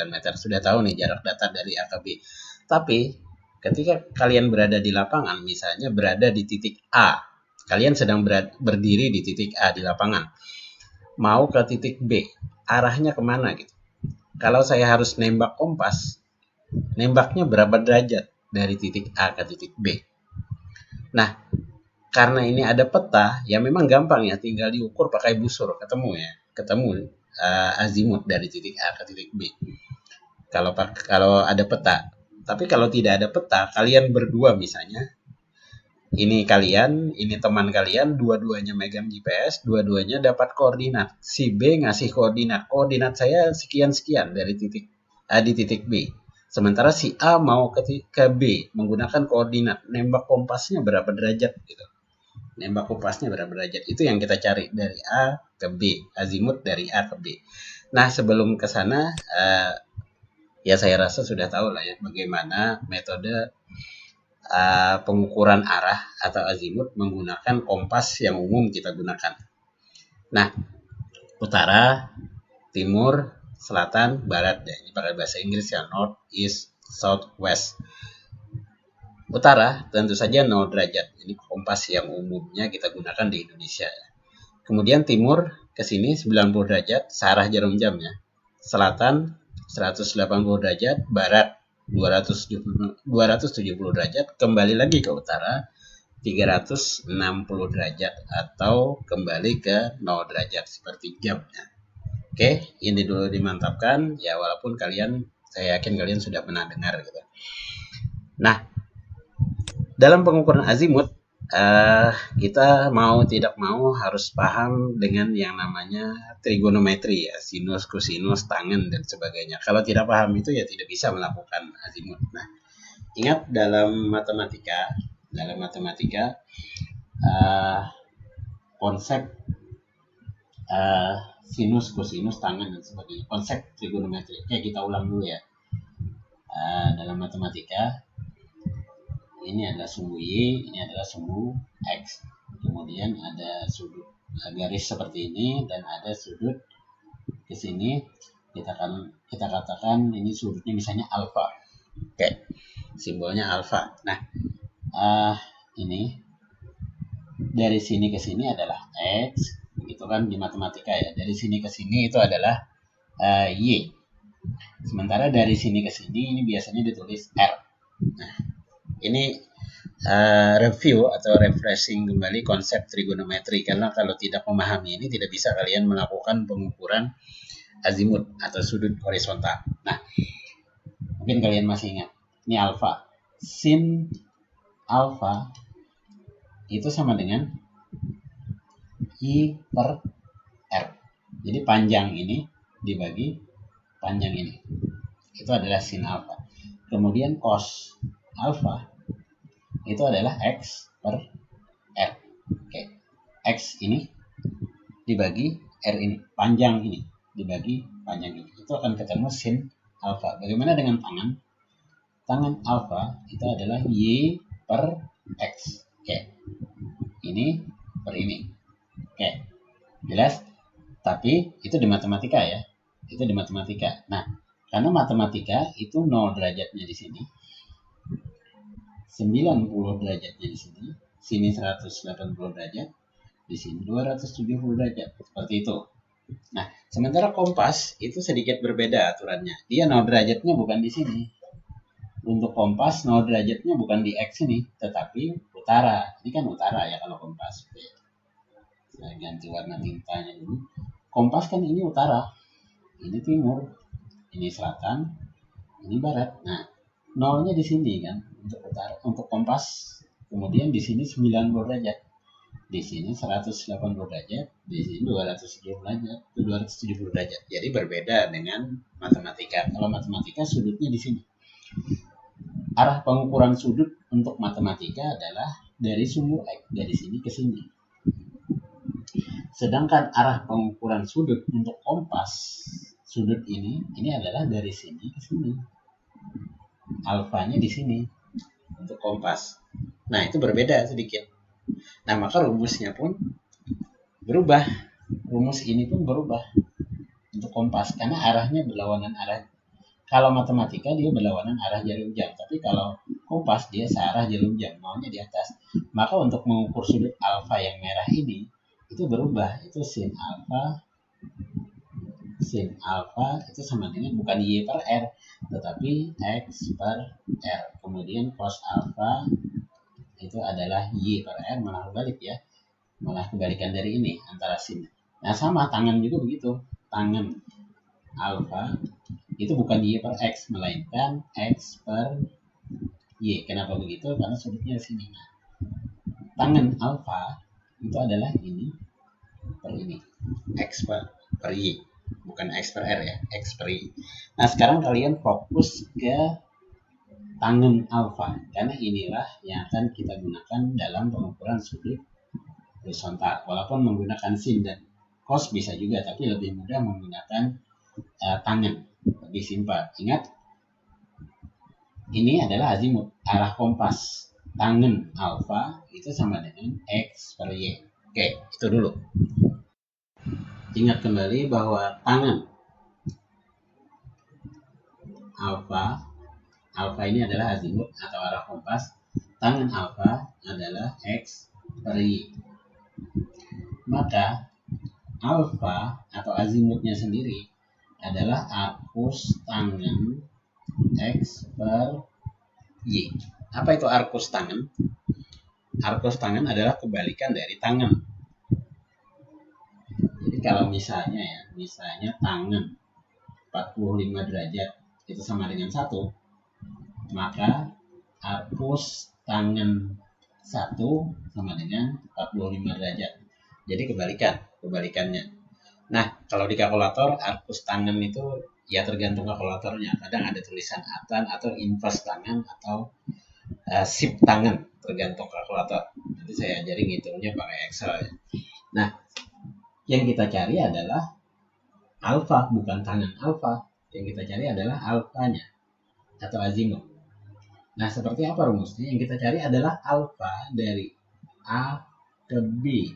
meter. Sudah tahu nih jarak datar dari A ke B. Tapi ketika kalian berada di lapangan, misalnya berada di titik A, kalian sedang berdiri di titik A di lapangan, mau ke titik B, arahnya kemana gitu. Kalau saya harus nembak kompas, nembaknya berapa derajat dari titik A ke titik B. Nah, karena ini ada peta, ya memang gampang ya, tinggal diukur pakai busur, ketemu azimut dari titik A ke titik B. Kalau ada peta. Tapi kalau tidak ada peta, kalian berdua misalnya, ini kalian, ini teman kalian, dua-duanya megang GPS, dua-duanya dapat koordinat. Si B ngasih koordinat saya sekian-sekian dari titik A di titik B. Sementara si A mau ke B menggunakan koordinat, nembak kompasnya berapa derajat gitu. Nembak kompasnya berapa derajat, itu yang kita cari dari A ke B, azimut dari A ke B. Nah, sebelum ke sana, ya saya rasa sudah tahu lah ya bagaimana metode pengukuran arah atau azimut menggunakan kompas yang umum kita gunakan. Nah, utara, timur, selatan, barat ya. Ini pakai bahasa Inggris ya, north, east, south, west. Utara tentu saja 0 derajat. Ini kompas yang umumnya kita gunakan di Indonesia. Kemudian timur ke sini 90 derajat, searah jarum jam ya. Selatan 180 derajat, barat 270 derajat, kembali lagi ke utara 360 derajat atau kembali ke 0 derajat seperti jamnya. Oke, ini dulu dimantapkan ya, walaupun saya yakin kalian sudah pernah dengar gitu. Nah, dalam pengukuran azimut kita mau tidak mau harus paham dengan yang namanya trigonometri ya, sinus, kosinus, tangen dan sebagainya. Kalau tidak paham itu ya tidak bisa melakukan azimut. Nah, ingat dalam matematika konsep sinus, kosinus, tangen dan sebagainya, konsep trigonometri. Oke, kita ulang dulu ya. Dalam matematika ini adalah sumbu Y, ini adalah sumbu X. Kemudian ada sudut garis seperti ini dan ada sudut ke sini. Kita katakan ini sudutnya misalnya alfa. Oke, simbolnya alfa. Nah, ini dari sini ke sini adalah X, begitu kan di matematika ya. Dari sini ke sini itu adalah Y. Sementara dari sini ke sini ini biasanya ditulis R. Nah, ini review atau refreshing kembali konsep trigonometri, karena kalau tidak memahami ini tidak bisa kalian melakukan pengukuran azimut atau sudut horizontal. Nah, mungkin kalian masih ingat, ini alfa. Sin alfa itu sama dengan I per R. Jadi panjang ini dibagi panjang ini. Itu adalah sin alfa. Kemudian cos alfa itu adalah X per R. Oke. X ini dibagi R ini, panjang ini dibagi panjang ini. Itu akan ketemu sin alfa. Bagaimana dengan tangan? Tangan alfa itu adalah Y per X. Oke. Ini per ini. Oke. Jelas? Tapi itu di matematika ya. Itu di matematika. Nah, Karena matematika itu 0 derajatnya di sini, 90 derajatnya di sini 180 derajat, di sini 270 derajat, seperti itu. Nah, sementara kompas itu sedikit berbeda aturannya. Dia 0 derajatnya bukan di sini. Untuk kompas 0 derajatnya bukan di X ini, tetapi utara. Ini kan utara ya kalau kompas. Saya ganti warna tintanya dulu. Kompas kan ini utara, ini timur, ini selatan, ini barat. Nah, nolnya di sini kan untuk utara, untuk kompas. Kemudian di sini 90 derajat, di sini 180 derajat, di sini 270 derajat. Jadi berbeda dengan matematika. Kalau matematika sudutnya di sini. Arah pengukuran sudut untuk matematika adalah dari sumbu X, dari sini ke sini. Sedangkan arah pengukuran sudut untuk kompas, sudut ini adalah dari sini ke sini. Alfanya di sini untuk kompas. Nah, itu berbeda sedikit. Nah, maka rumusnya pun berubah. Rumus ini pun berubah untuk kompas karena arahnya berlawanan arah. Kalau matematika dia berlawanan arah jarum jam, tapi kalau kompas dia searah jarum jam, maunya di atas. Maka untuk mengukur sudut alfa yang merah ini itu berubah, itu sin alfa itu sama dengan bukan y per r tetapi x per r. Kemudian cos alfa itu adalah y per r, malah balik ya, malah kebalikan dari ini antara sin. Nah, sama tangan juga begitu, tangan alfa itu bukan y per x melainkan x per y. Kenapa begitu? Karena sudutnya di sini. Nah, tangan alfa itu adalah ini per ini, x per y, bukan x per r ya, x per y. Nah, sekarang kalian fokus ke tangan alfa karena inilah yang akan kita gunakan dalam pengukuran sudut horizontal. Walaupun menggunakan sin dan cos bisa juga, tapi lebih mudah menggunakan tangan, lebih simpel. Ingat, ini adalah azimut, arah kompas. Tangan alfa itu sama dengan x per y. Oke, itu dulu. Ingat kembali bahwa tangan alfa ini adalah azimut atau arah kompas. Tangan alfa adalah x per y. Maka alfa atau azimutnya sendiri adalah arcus tangan x per y. Apa itu arcus tangan? Arcus tangan adalah kebalikan dari tangan. Jadi kalau misalnya tangan 45 derajat itu sama dengan 1, maka arcus tangan 1 sama dengan 45 derajat. Jadi kebalikannya. Nah, kalau di kalkulator arcus tangan itu ya tergantung kalkulatornya. Kadang ada tulisan atan atau inverse tangan atau sip tangan, tergantung kalkulator. Nanti saya ajarin ngitungnya pakai Excel ya. Nah, yang kita cari adalah alfa, bukan tangan alfa. Yang kita cari adalah alfanya atau azimut. Nah, seperti apa rumusnya? Yang kita cari adalah alfa dari A ke B.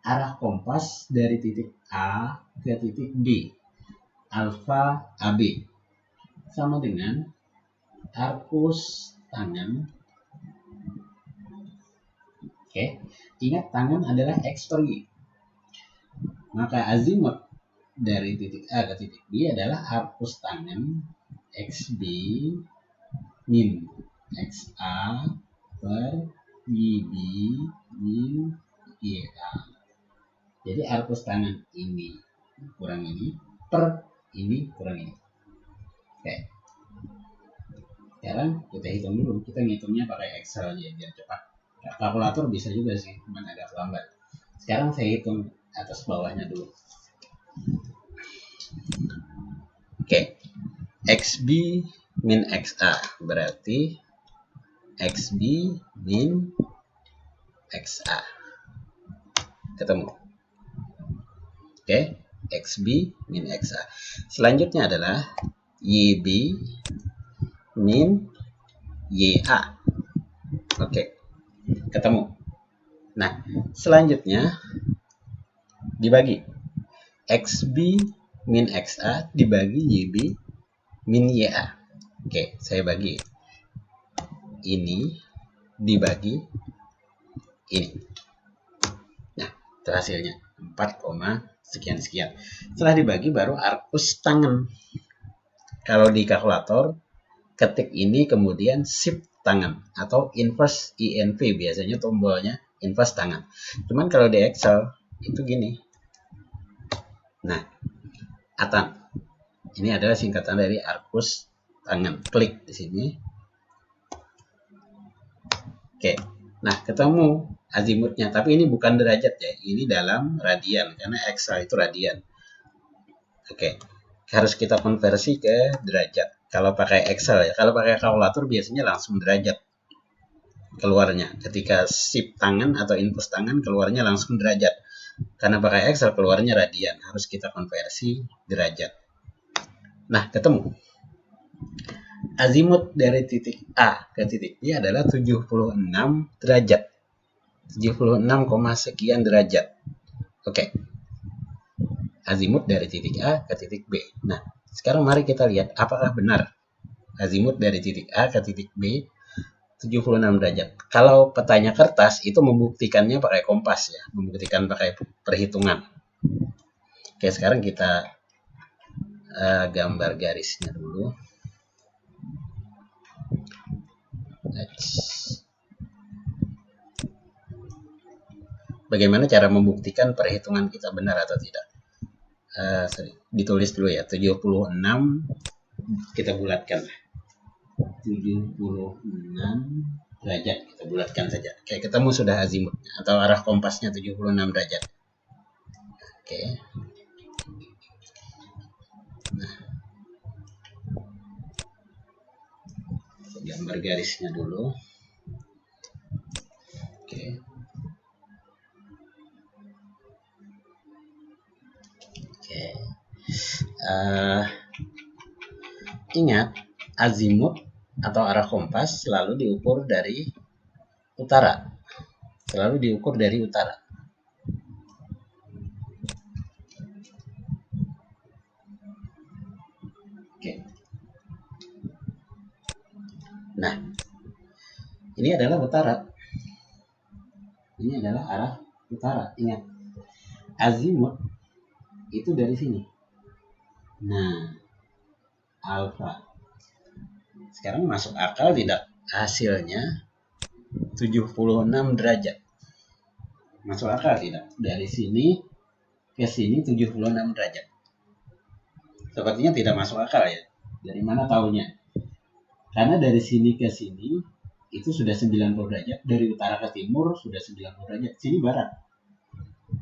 Arah kompas dari titik A ke titik B. Alfa AB sama dengan arcus tangan. Oke, ingat tangan adalah x per y. Maka azimut dari titik A ke titik B adalah arcus tangan xb min xa per yb min ya. Jadi arcus tangan ini kurang ini per ini kurang ini. Oke. Sekarang kita hitung dulu. Kita ngitungnya pakai Excel aja biar cepat. Kalkulator bisa juga sih, cuman agak lambat. Sekarang saya hitung atas bawahnya dulu. Oke. XB min XA berarti XB min XA. Ketemu. Oke, XB min XA. Selanjutnya adalah YB min YA. Oke, ketemu. Nah, selanjutnya dibagi XB min XA dibagi YB min YA. Oke, saya bagi ini dibagi ini. Nah, itu hasilnya 4, sekian-sekian. Setelah dibagi baru arkus tangan. Kalau di kalkulator, ketik ini kemudian shift tangan atau inverse INV, biasanya tombolnya inverse tangan. Cuman kalau di Excel itu gini. Nah, ATAN. Ini adalah singkatan dari arkus tangan. Klik di sini. Oke. Nah, ketemu azimutnya, tapi ini bukan derajat ya. Ini dalam radian karena Excel itu radian. Oke. Harus kita konversi ke derajat. Kalau pakai Excel ya, kalau pakai kalkulator biasanya langsung derajat keluarnya. Ketika shift tangan atau input tangan keluarnya langsung derajat. Karena pakai Excel keluarnya radian, harus kita konversi derajat. Nah, ketemu. Azimut dari titik A ke titik B adalah 76 derajat. 76, sekian derajat. Oke. Azimut dari titik A ke titik B. Nah, sekarang mari kita lihat apakah benar azimut dari titik A ke titik B 76 derajat. Kalau petanya kertas itu membuktikannya pakai kompas ya, membuktikan pakai perhitungan. Oke, sekarang kita gambar garisnya dulu. Bagaimana cara membuktikan perhitungan kita benar atau tidak? Ditulis dulu ya, 76 kita bulatkan. 76 derajat kita bulatkan saja. Oke, ketemu sudah azimutnya atau arah kompasnya 76 derajat. Oke. Nah, gambar garisnya dulu. Oke. Oke. Ingat, azimut atau arah kompas selalu diukur dari utara. Selalu diukur dari utara. Oke. Nah, ini adalah utara. Ini adalah arah utara. Ingat, azimut itu dari sini. Nah, alfa. Sekarang masuk akal tidak hasilnya 76 derajat? Masuk akal tidak? Dari sini ke sini 76 derajat. Sepertinya tidak masuk akal ya. Dari mana tahunya? Karena dari sini ke sini itu sudah 90 derajat. Dari utara ke timur sudah 90 derajat. Sini barat.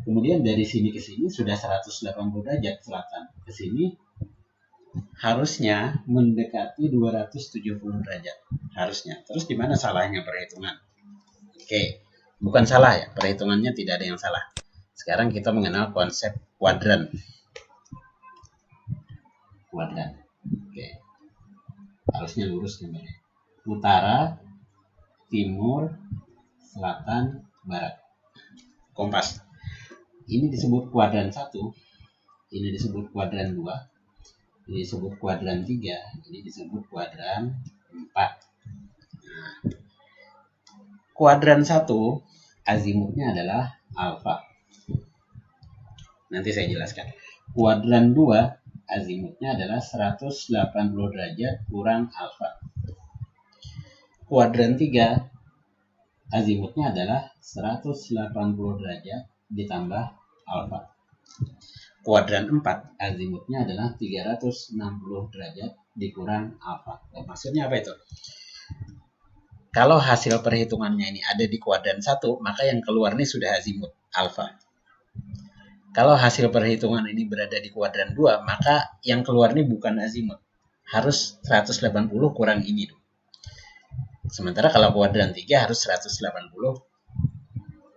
Kemudian dari sini ke sini sudah 180 derajat selatan. Ke sini harusnya mendekati 270 derajat. Harusnya. Terus di mana salahnya perhitungan? Oke, bukan salah ya. Perhitungannya tidak ada yang salah. Sekarang kita mengenal konsep kuadran. Kuadran. Oke. Harusnya lurus gambarnya. Utara, timur, selatan, barat. Kompas. Ini disebut kuadran 1. Ini disebut kuadran 2. Ini disebut kuadran 3. Ini disebut kuadran 4. Nah, kuadran 1 azimutnya adalah alfa. Nanti saya jelaskan. Kuadran 2 azimutnya adalah 180 derajat kurang alfa. Kuadran 3 azimutnya adalah 180 derajat ditambah alfa. Kuadran 4 azimutnya adalah 360 derajat dikurang alfa. Maksudnya apa itu? Kalau hasil perhitungannya ini ada di kuadran 1, maka yang keluar ini sudah azimut alfa. Kalau hasil perhitungan ini berada di kuadran 2, maka yang keluar ini bukan azimut. Harus 180 kurang ini. Sementara kalau kuadran 3 harus 180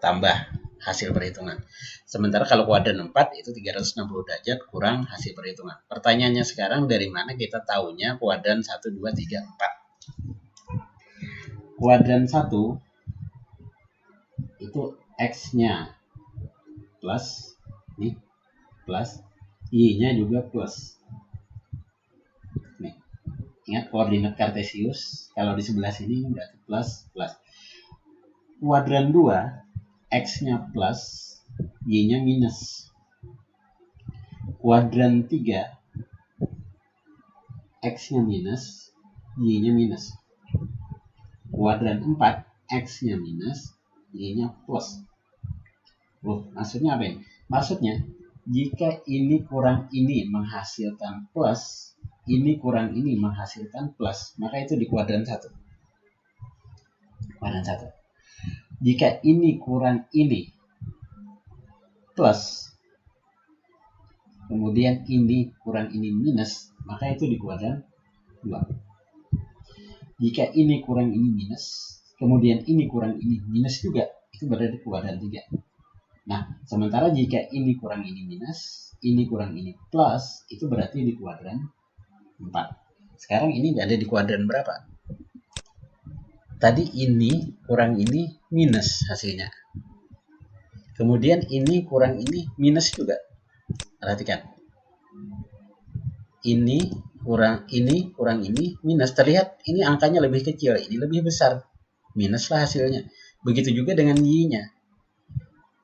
tambah hasil perhitungan. Sementara kalau kuadran 4 itu 360 derajat kurang hasil perhitungan. Pertanyaannya sekarang dari mana kita tahunya kuadran 1, 2, 3, 4? Kuadran 1 itu X-nya plus, nih, plus, Y-nya juga plus. Nih. Ingat koordinat kartesius, kalau di sebelah sini berarti plus, plus. Kuadran 2, X-nya plus, Y-nya minus. Kuadran 3, X-nya minus, Y-nya minus. Kuadran 4, X-nya minus, Y-nya plus. Maksudnya apa ini? Maksudnya, jika ini kurang ini menghasilkan plus, ini kurang ini menghasilkan plus, maka itu di kuadran 1. Kuadran 1. Jika ini kurang ini plus, kemudian ini kurang ini minus, maka itu di kuadran 2. Jika ini kurang ini minus, kemudian ini kurang ini minus juga, itu berada di kuadran 3. Nah, sementara jika ini kurang ini minus, ini kurang ini plus, itu berarti di kuadran 4. Sekarang ini ada di kuadran berapa? Tadi ini kurang ini minus hasilnya. Kemudian ini kurang ini minus juga. Perhatikan. Ini kurang ini minus. Terlihat ini angkanya lebih kecil, ini lebih besar. Minus lah hasilnya. Begitu juga dengan Y-nya.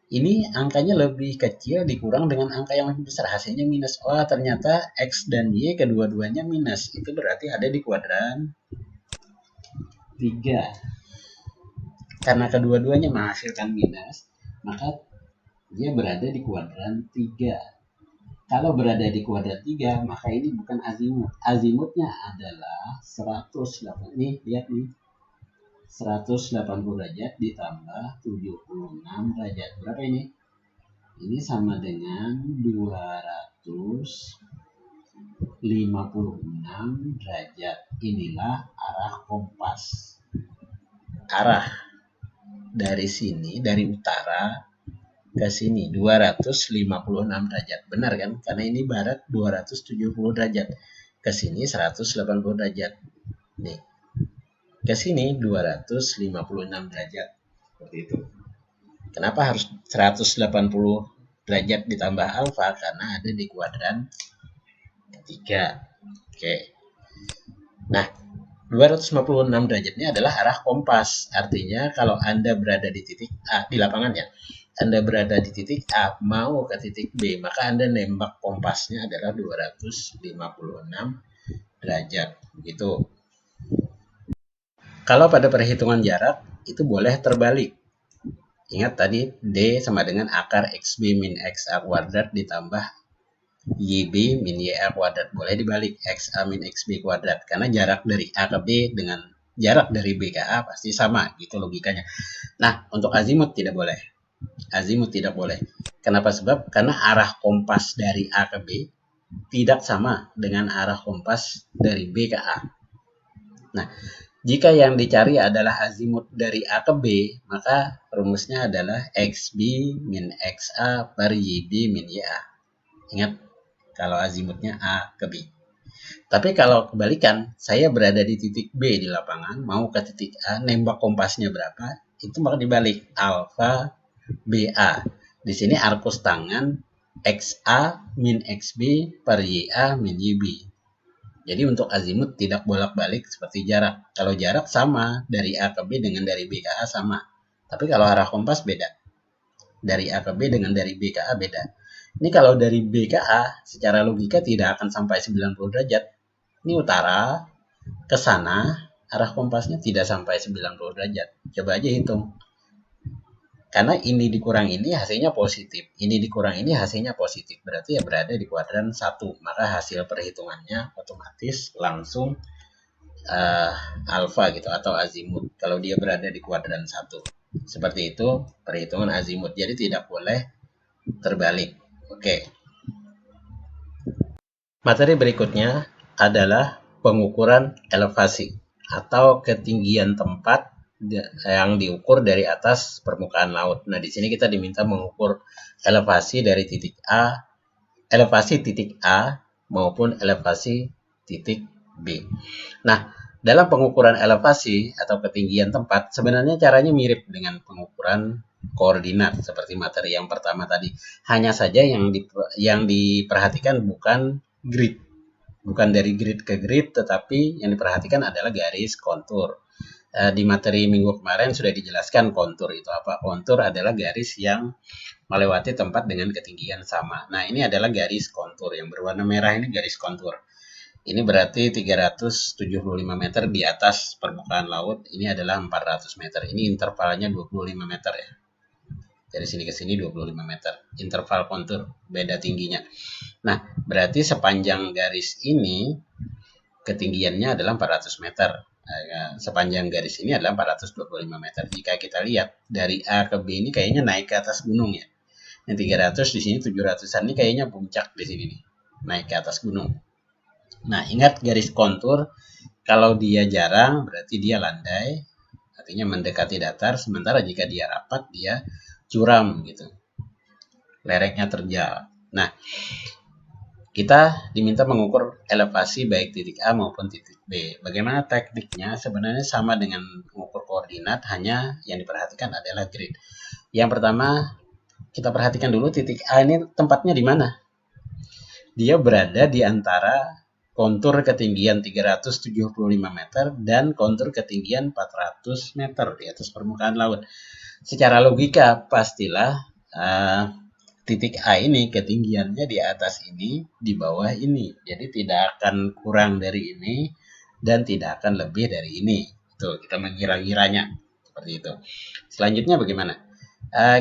Ini angkanya lebih kecil dikurang dengan angka yang lebih besar, hasilnya minus. Oh, ternyata X dan Y kedua-duanya minus. Itu berarti ada di kuadran 3. Karena kedua-duanya menghasilkan minus, maka dia berada di kuadran 3. Kalau berada di kuadran 3, maka ini bukan azimut. Azimutnya adalah 180. Nih, lihat nih. 180 derajat ditambah 76 derajat. Berapa ini? Ini sama dengan 256 derajat. Inilah arah kompas. Arah dari sini, dari utara ke sini 256 derajat. Benar kan? Karena ini barat 270 derajat. Ke sini 180 derajat. Nih. Ke sini 256 derajat. Seperti itu. Kenapa harus 180 derajat ditambah alfa? Karena ada di kuadran 3. Oke. Nah, 256 derajat ini adalah arah kompas. Artinya kalau Anda berada di titik A, di lapangannya, Anda berada di titik A, mau ke titik B, maka Anda nembak kompasnya adalah 256 derajat. Begitu. Kalau pada perhitungan jarak, itu boleh terbalik. Ingat tadi, D sama dengan akar XB min XA kuadrat ditambah YB min YA kuadrat. Boleh dibalik, XA min XB kuadrat. Karena jarak dari A ke B dengan jarak dari B ke A pasti sama, gitu logikanya. Nah, untuk azimut tidak boleh. Azimut tidak boleh. Kenapa? Sebab karena arah kompas dari A ke B tidak sama dengan arah kompas dari B ke A. Nah, jika yang dicari adalah azimut dari A ke B, maka rumusnya adalah XB min XA per YB min YA. Ingat, kalau azimutnya A ke B. Tapi kalau kebalikan, saya berada di titik B di lapangan, mau ke titik A, nembak kompasnya berapa, itu maka dibalik, alfa BA. Di sini arkus tangan XA min XB per YA min YB. Jadi untuk azimut tidak bolak-balik seperti jarak. Kalau jarak sama, dari A ke B dengan dari B ke A sama. Tapi kalau arah kompas beda. Dari A ke B dengan dari B ke A beda. Ini kalau dari B ke A, secara logika tidak akan sampai 90 derajat. Ini utara, ke sana, arah kompasnya tidak sampai 90 derajat. Coba aja hitung. Karena ini dikurang ini hasilnya positif. Ini dikurang ini hasilnya positif. Berarti ya berada di kuadran 1. Maka hasil perhitungannya otomatis langsung alfa gitu atau azimut. Kalau dia berada di kuadran 1. Seperti itu perhitungan azimut. Jadi tidak boleh terbalik. Oke. Materi berikutnya adalah pengukuran elevasi atau ketinggian tempat yang diukur dari atas permukaan laut. Nah, di sini kita diminta mengukur elevasi dari titik A, elevasi titik A maupun elevasi titik B. Nah, dalam pengukuran elevasi atau ketinggian tempat, sebenarnya caranya mirip dengan pengukuran koordinat seperti materi yang pertama tadi. Hanya saja yang diperhatikan bukan grid, bukan dari grid ke grid, tetapi yang diperhatikan adalah garis kontur. Di materi minggu kemarin sudah dijelaskan kontur itu apa. Kontur adalah garis yang melewati tempat dengan ketinggian sama. Nah, ini adalah garis kontur yang berwarna merah, ini garis kontur. Ini berarti 375 meter di atas permukaan laut. Ini adalah 400 meter. Ini intervalnya 25 meter ya. Dari sini ke sini 25 meter. Interval kontur, beda tingginya. Nah, berarti sepanjang garis ini ketinggiannya adalah 400 meter. Sepanjang garis ini adalah 425 meter. Jika kita lihat dari A ke B ini kayaknya naik ke atas gunung ya. Yang 300 di sini 700-an ini kayaknya puncak di sini nih. Naik ke atas gunung. Nah, ingat garis kontur kalau dia jarang berarti dia landai, artinya mendekati datar, sementara jika dia rapat dia curam gitu. Lereknya terjal. Nah, kita diminta mengukur elevasi baik titik A maupun titik B. Bagaimana tekniknya? Sebenarnya sama dengan mengukur koordinat, hanya yang diperhatikan adalah grid. Yang pertama, kita perhatikan dulu titik A ini tempatnya di mana. Dia berada di antara kontur ketinggian 375 meter dan kontur ketinggian 400 meter di atas permukaan laut. Secara logika, pastilah titik A ini ketinggiannya di atas ini, di bawah ini. Jadi tidak akan kurang dari ini dan tidak akan lebih dari ini. Tuh, kita mengira-ngiranya seperti itu. Selanjutnya bagaimana?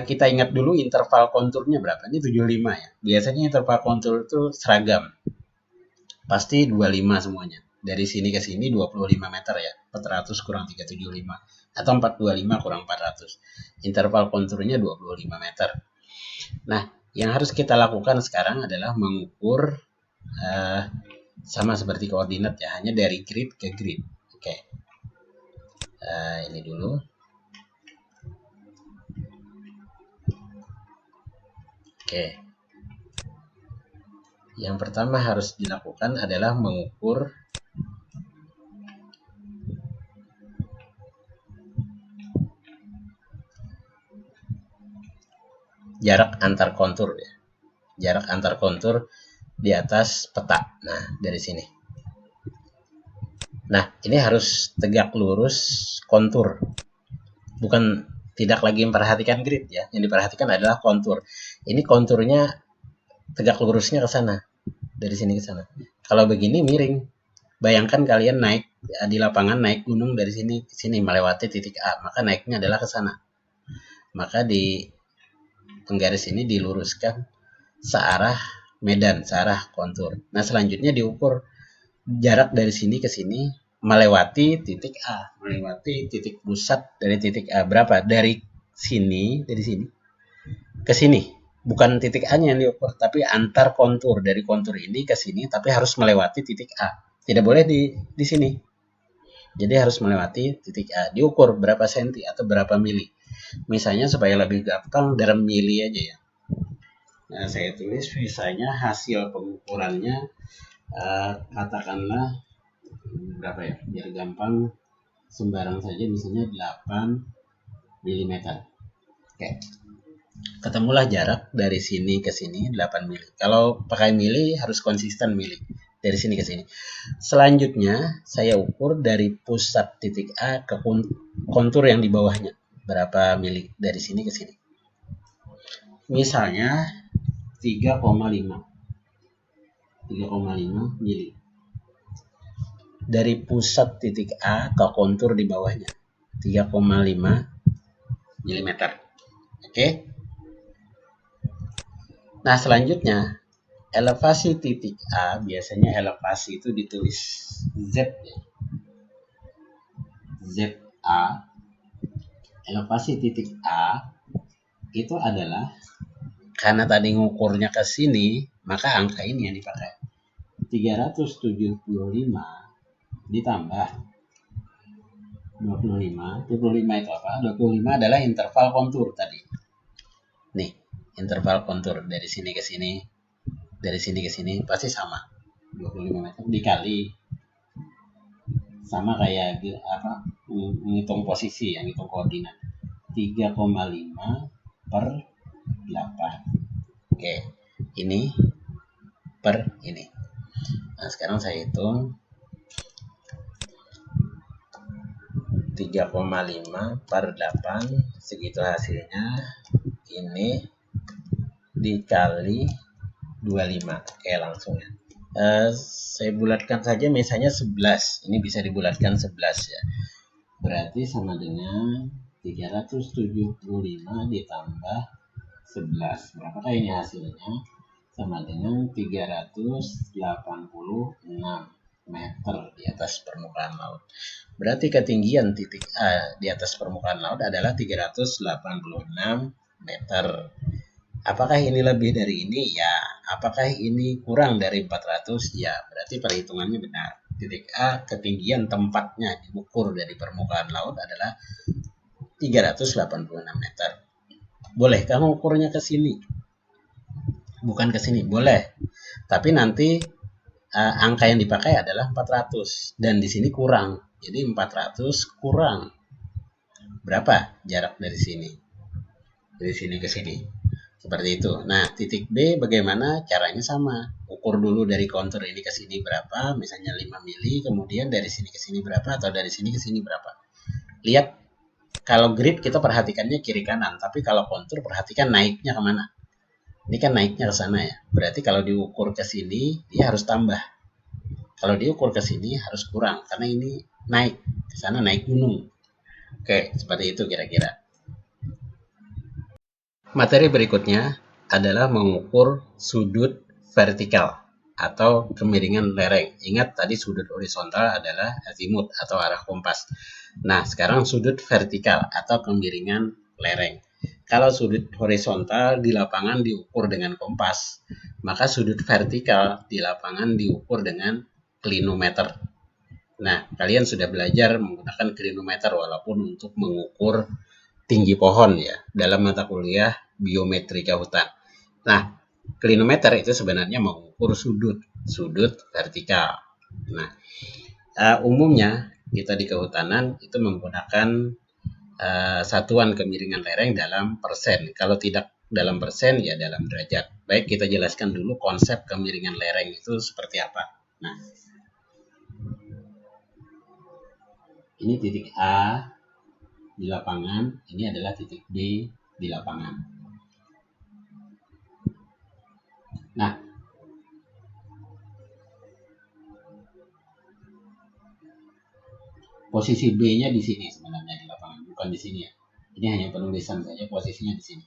Kita ingat dulu interval konturnya berapa? Ini 75 ya. Biasanya interval kontur itu seragam. Pasti 25 semuanya. Dari sini ke sini 25 meter ya. 400 kurang 375. Atau 425 kurang 400. Interval konturnya 25 meter. Nah, yang harus kita lakukan sekarang adalah mengukur sama seperti koordinat ya, hanya dari grid ke grid. Oke. Ini dulu. Oke. Yang pertama harus dilakukan adalah mengukur jarak antar kontur ya. Jarak antar kontur di atas peta. Nah, dari sini. Nah, ini harus tegak lurus kontur. Bukan tidak lagi memperhatikan grid ya. Yang diperhatikan adalah kontur. Ini konturnya tegak lurusnya ke sana. Dari sini ke sana. Kalau begini miring. Bayangkan kalian naik di lapangan, naik gunung dari sini ke sini melewati titik A, maka naiknya adalah ke sana. Maka di penggaris ini diluruskan searah medan, searah kontur. Nah, selanjutnya diukur jarak dari sini ke sini melewati titik A, melewati titik pusat dari titik A. Berapa? Dari sini ke sini. Bukan titik A-nya yang diukur, tapi antar kontur. Dari kontur ini ke sini, tapi harus melewati titik A. Tidak boleh di sini. Jadi harus melewati titik A. Diukur berapa senti atau berapa mili. Misalnya supaya lebih gampang dalam mili aja ya. Nah, saya tulis misalnya hasil pengukurannya katakanlah berapa ya, biar gampang sembarang saja, misalnya 8 mm. Oke. Ketemulah jarak dari sini ke sini 8 mili. Kalau pakai mili harus konsisten mili. Dari sini ke sini. Selanjutnya saya ukur dari pusat titik A ke kontur yang di bawahnya. Berapa mili dari sini ke sini. Misalnya 3,5 mili. Dari pusat titik A ke kontur di bawahnya. 3,5 mm. Oke. Nah, selanjutnya elevasi titik A, biasanya elevasi itu ditulis Z ya. ZA. Elevasi titik A itu adalah, karena tadi ngukurnya ke sini, maka angka ini yang dipakai. 375 ditambah 25. 25 itu apa? 25 adalah interval kontur tadi. Nih, interval kontur dari sini ke sini, dari sini ke sini pasti sama. 25 meter dikali sama kayak apa? Menghitung posisi, yang hitung koordinat. 3,5 per 8. Oke, ini per ini. Nah, sekarang saya hitung 3,5 per 8, segitu hasilnya. Ini dikali 25. Oke, langsung ya. Saya bulatkan saja misalnya 11. Ini bisa dibulatkan 11 ya. Berarti sama dengan 375 ditambah 11. Berapakah ini hasilnya? Sama dengan 386 meter di atas permukaan laut. Berarti ketinggian titik A di atas permukaan laut adalah 386 meter. Apakah ini lebih dari ini? Ya. Apakah ini kurang dari 400? Ya. Berarti perhitungannya benar. Titik A, ketinggian tempatnya diukur dari permukaan laut adalah 386 meter. Boleh kamu ukurnya ke sini? Bukan ke sini, boleh. Tapi nanti angka yang dipakai adalah 400 dan di sini kurang. Jadi 400 kurang berapa jarak dari sini? Dari sini ke sini. Seperti itu. Nah, titik B bagaimana? Caranya sama. Ukur dulu dari kontur ini ke sini berapa, misalnya 5 mili, kemudian dari sini ke sini berapa, atau dari sini ke sini berapa. Lihat, kalau grid kita perhatikannya kiri kanan, tapi kalau kontur perhatikan naiknya kemana. Ini kan naiknya ke sana ya. Berarti kalau diukur ke sini, dia harus tambah. Kalau diukur ke sini harus kurang, karena ini naik. Ke sana naik gunung. Oke, seperti itu kira-kira. Materi berikutnya adalah mengukur sudut vertikal atau kemiringan lereng. Ingat tadi sudut horizontal adalah azimut atau arah kompas. Nah, sekarang sudut vertikal atau kemiringan lereng. Kalau sudut horizontal di lapangan diukur dengan kompas, maka sudut vertikal di lapangan diukur dengan klinometer. Nah, kalian sudah belajar menggunakan klinometer walaupun untuk mengukur tinggi pohon ya dalam mata kuliah biometrika hutan. Nah, klinometer itu sebenarnya mengukur sudut vertikal. Nah, umumnya kita di kehutanan itu menggunakan satuan kemiringan lereng dalam persen. Kalau tidak dalam persen ya dalam derajat. Baik, kita jelaskan dulu konsep kemiringan lereng itu seperti apa. Nah, ini titik A di lapangan, ini adalah titik B di lapangan. Nah, posisi B-nya di sini sebenarnya di lapangan, bukan di sini ya. Ini hanya penulisan saja, posisinya di sini.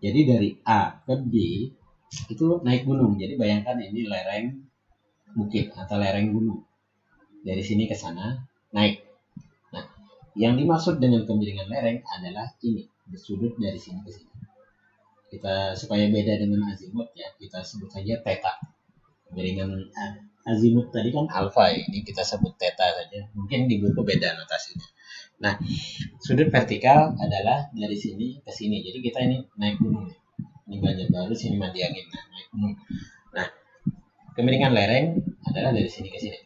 Jadi dari A ke B itu naik gunung. Jadi bayangkan ini lereng bukit atau lereng gunung. Dari sini ke sana naik. Nah, yang dimaksud dengan kemiringan lereng adalah ini, bersudut dari sini ke sini. Kita supaya beda dengan azimut ya, kita sebut saja theta. Kemiringan azimut tadi kan alfa, ini kita sebut theta saja. Mungkin di buku beda notasinya. Nah, sudut vertikal adalah dari sini ke sini. Jadi kita ini naik gunung. Ini Banjarbaru, sini Madiangin. Nah, naik gunung. Nah, kemiringan lereng adalah dari sini ke sini.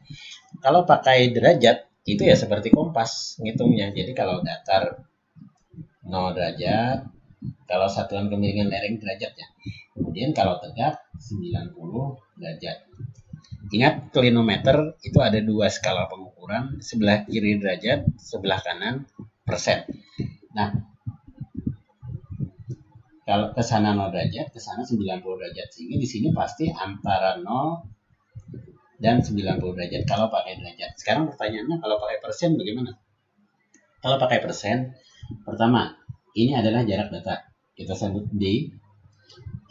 Kalau pakai derajat, itu ya seperti kompas ngitungnya. Jadi kalau datar 0 derajat, kalau satuan kemiringan lereng derajatnya. Kemudian kalau tegak 90 derajat. Ingat, klinometer itu ada dua skala pengukuran, sebelah kiri derajat, sebelah kanan persen. Nah, kalau ke sana 0 derajat, ke sana 90 derajat. Sehingga di sini pasti antara 0 dan 90 derajat kalau pakai derajat. Sekarang pertanyaannya kalau pakai persen bagaimana? Kalau pakai persen, pertama, ini adalah jarak datar. Kita sebut D.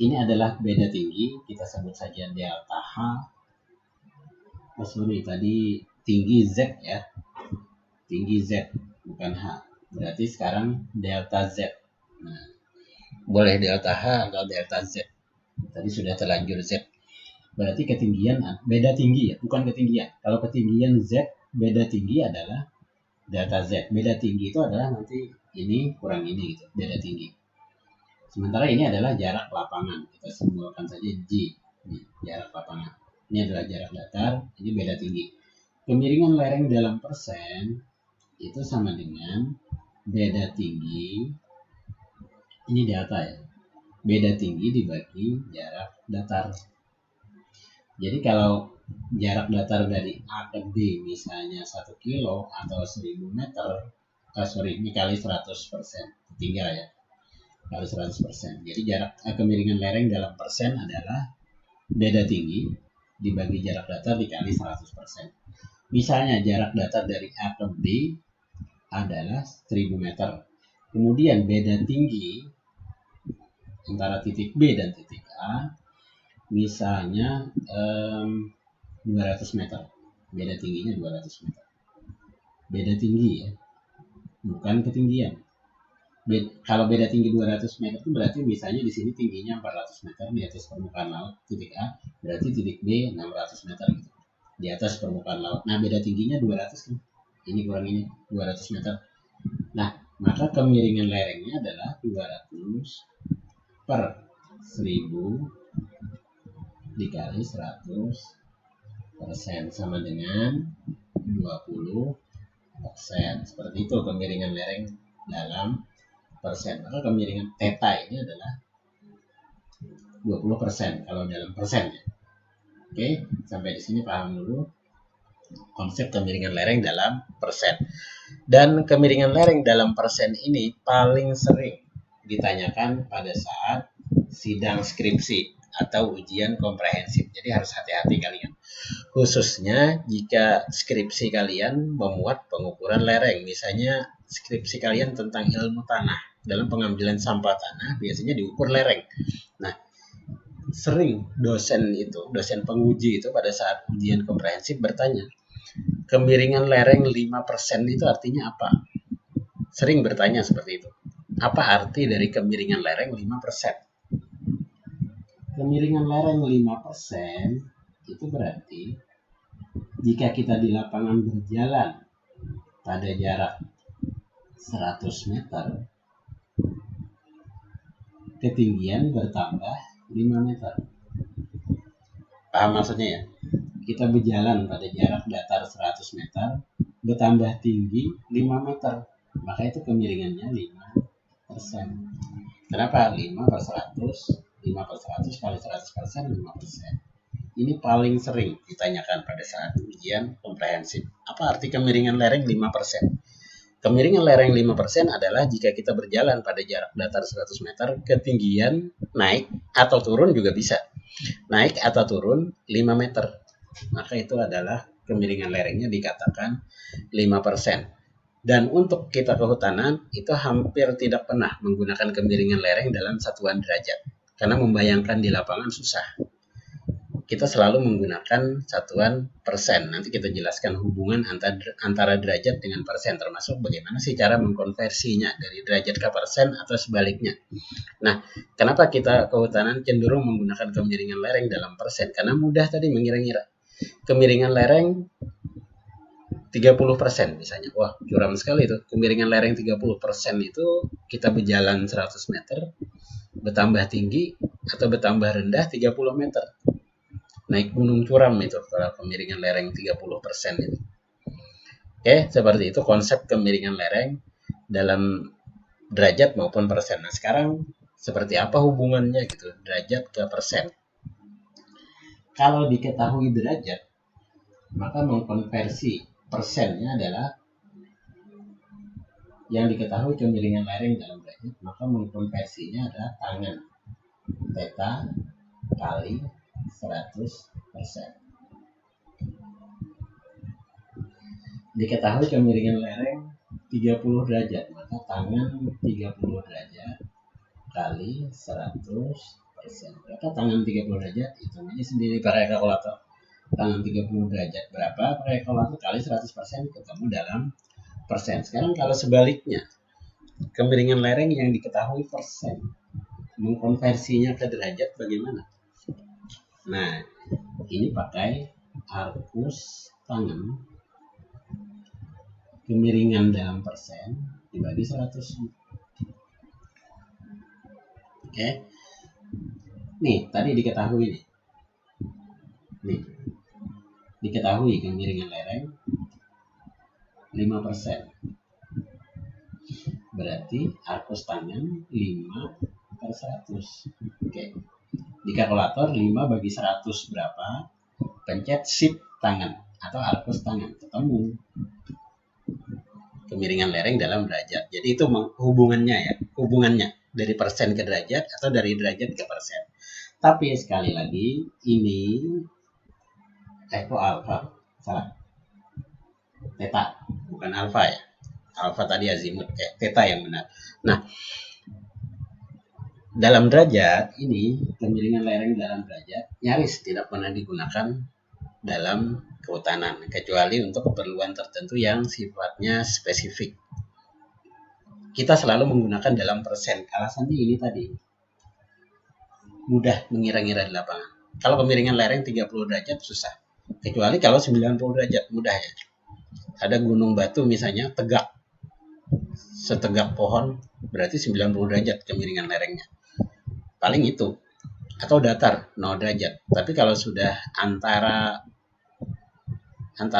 Ini adalah beda tinggi, kita sebut saja delta H. Oh sorry, tadi tinggi Z ya. Tinggi Z, bukan H. Berarti sekarang delta Z. Nah, boleh delta H atau delta Z. Tadi sudah terlanjur Z. Berarti ketinggian beda tinggi ya, bukan ketinggian. Kalau ketinggian Z beda tinggi adalah delta Z. Beda tinggi itu adalah nanti ini kurang ini gitu, beda tinggi. Sementara ini adalah jarak lapangan. Kita simbolkan saja J. Ini jarak lapangan. Ini adalah jarak datar, ini beda tinggi. Kemiringan lereng dalam persen itu sama dengan beda tinggi. Ini delta ya. Beda tinggi dibagi jarak datar. Jadi kalau jarak datar dari A ke B misalnya 1 kilo atau 1000 meter, dikali 100%, tinggal ya, kali 100%. Jadi jarak kemiringan lereng dalam persen adalah beda tinggi dibagi jarak datar dikali 100%. Misalnya jarak datar dari A ke B adalah 1000 meter. Kemudian beda tinggi antara titik B dan titik A misalnya 200 meter. Beda tingginya 200 meter. Beda tinggi ya, bukan ketinggian. Kalau beda tinggi 200 meter itu berarti misalnya di sini tingginya 400 meter di atas permukaan laut titik A, berarti titik B 600 meter gitu, di atas permukaan laut. Nah, beda tingginya 200 kan. Ini kurang ini 200 meter. Nah, maka kemiringan lerengnya adalah 200 per 1000 dikali 100% sama dengan 20%. Seperti itu kemiringan lereng dalam persen. Maka kemiringan theta ini adalah 20% kalau dalam persen ya. Oke, sampai di sini paham dulu konsep kemiringan lereng dalam persen. Dan kemiringan lereng dalam persen ini paling sering ditanyakan pada saat sidang skripsi atau ujian komprehensif. Jadi harus hati-hati kalian. Khususnya jika skripsi kalian memuat pengukuran lereng. Misalnya skripsi kalian tentang ilmu tanah. Dalam pengambilan sampel tanah biasanya diukur lereng. Nah, sering dosen penguji itu pada saat ujian komprehensif bertanya, kemiringan lereng 5% itu artinya apa? Sering bertanya seperti itu. Apa arti dari kemiringan lereng 5%? Kemiringan lereng 5% itu berarti jika kita di lapangan berjalan pada jarak 100 meter, ketinggian bertambah 5 meter. Paham maksudnya ya? Kita berjalan pada jarak datar 100 meter, bertambah tinggi 5 meter. Maka itu kemiringannya 5%. Kenapa? 5 per 100, 5 per 100 kali 100%, 5%. Ini paling sering ditanyakan pada saat ujian komprehensif. Apa arti kemiringan lereng 5%? Kemiringan lereng 5% adalah jika kita berjalan pada jarak datar 100 meter, ketinggian naik atau turun juga bisa. Naik atau turun 5 meter. Maka itu adalah kemiringan lerengnya dikatakan 5%. Dan untuk kita kehutanan, itu hampir tidak pernah menggunakan kemiringan lereng dalam satuan derajat. Karena membayangkan di lapangan susah. Kita selalu menggunakan satuan persen. Nanti kita jelaskan hubungan antara derajat dengan persen, termasuk bagaimana sih cara mengkonversinya dari derajat ke persen atau sebaliknya. Nah, kenapa kita kehutanan cenderung menggunakan kemiringan lereng dalam persen? Karena mudah tadi mengira-ngira. Kemiringan lereng 30% misalnya. Wah, curam sekali itu. Kemiringan lereng 30% itu kita berjalan 100 meter, bertambah tinggi atau bertambah rendah 30 meter. Naik gunung curam itu kalau kemiringan lereng 30% itu. Oke, seperti itu konsep kemiringan lereng dalam derajat maupun persen. Nah, sekarang seperti apa hubungannya gitu, derajat ke persen? Kalau diketahui derajat, maka mengkonversi persennya adalah yang diketahui kemiringan lereng dalam derajat, maka mengkonversinya adalah tangan theta kali 100%. Diketahui kemiringan lereng 30 derajat, maka tangan 30 derajat kali 100%. Berapa tangan 30 derajat? Hitung aja sendiri pakai kalkulator. Tangan 30 derajat berapa? Pakai kalkulator kali 100% ketemu dalam persen. Sekarang kalau sebaliknya, kemiringan lereng yang diketahui persen, mengkonversinya ke derajat bagaimana? Nah, ini pakai arkus tangan, kemiringan dalam persen dibagi 100. Oke. Nih, tadi diketahui nih. Nih. Diketahui kemiringan lereng 5%. Berarti arkus tangan 5 per 100. Oke. Di kalkulator 5 bagi 100 berapa? pencet shift tangan atau arkus tangan, ketemu kemiringan lereng dalam derajat. Jadi itu hubungannya ya, hubungannya dari persen ke derajat atau dari derajat ke persen. Tapi sekali lagi ini kok alfa, salah, theta bukan alfa ya, alfa tadi azimut, theta yang benar. Nah, dalam derajat ini kemiringan lereng dalam derajat nyaris tidak pernah digunakan dalam kehutanan kecuali untuk keperluan tertentu yang sifatnya spesifik. Kita selalu menggunakan dalam persen. Alasannya ini tadi, mudah mengira-ngira di lapangan. Kalau kemiringan lereng 30 derajat susah, kecuali kalau 90 derajat mudah ya. Ada gunung batu misalnya tegak, setegak pohon, berarti 90 derajat kemiringan lerengnya, paling itu. Atau datar 0 derajat. Tapi kalau sudah antara 0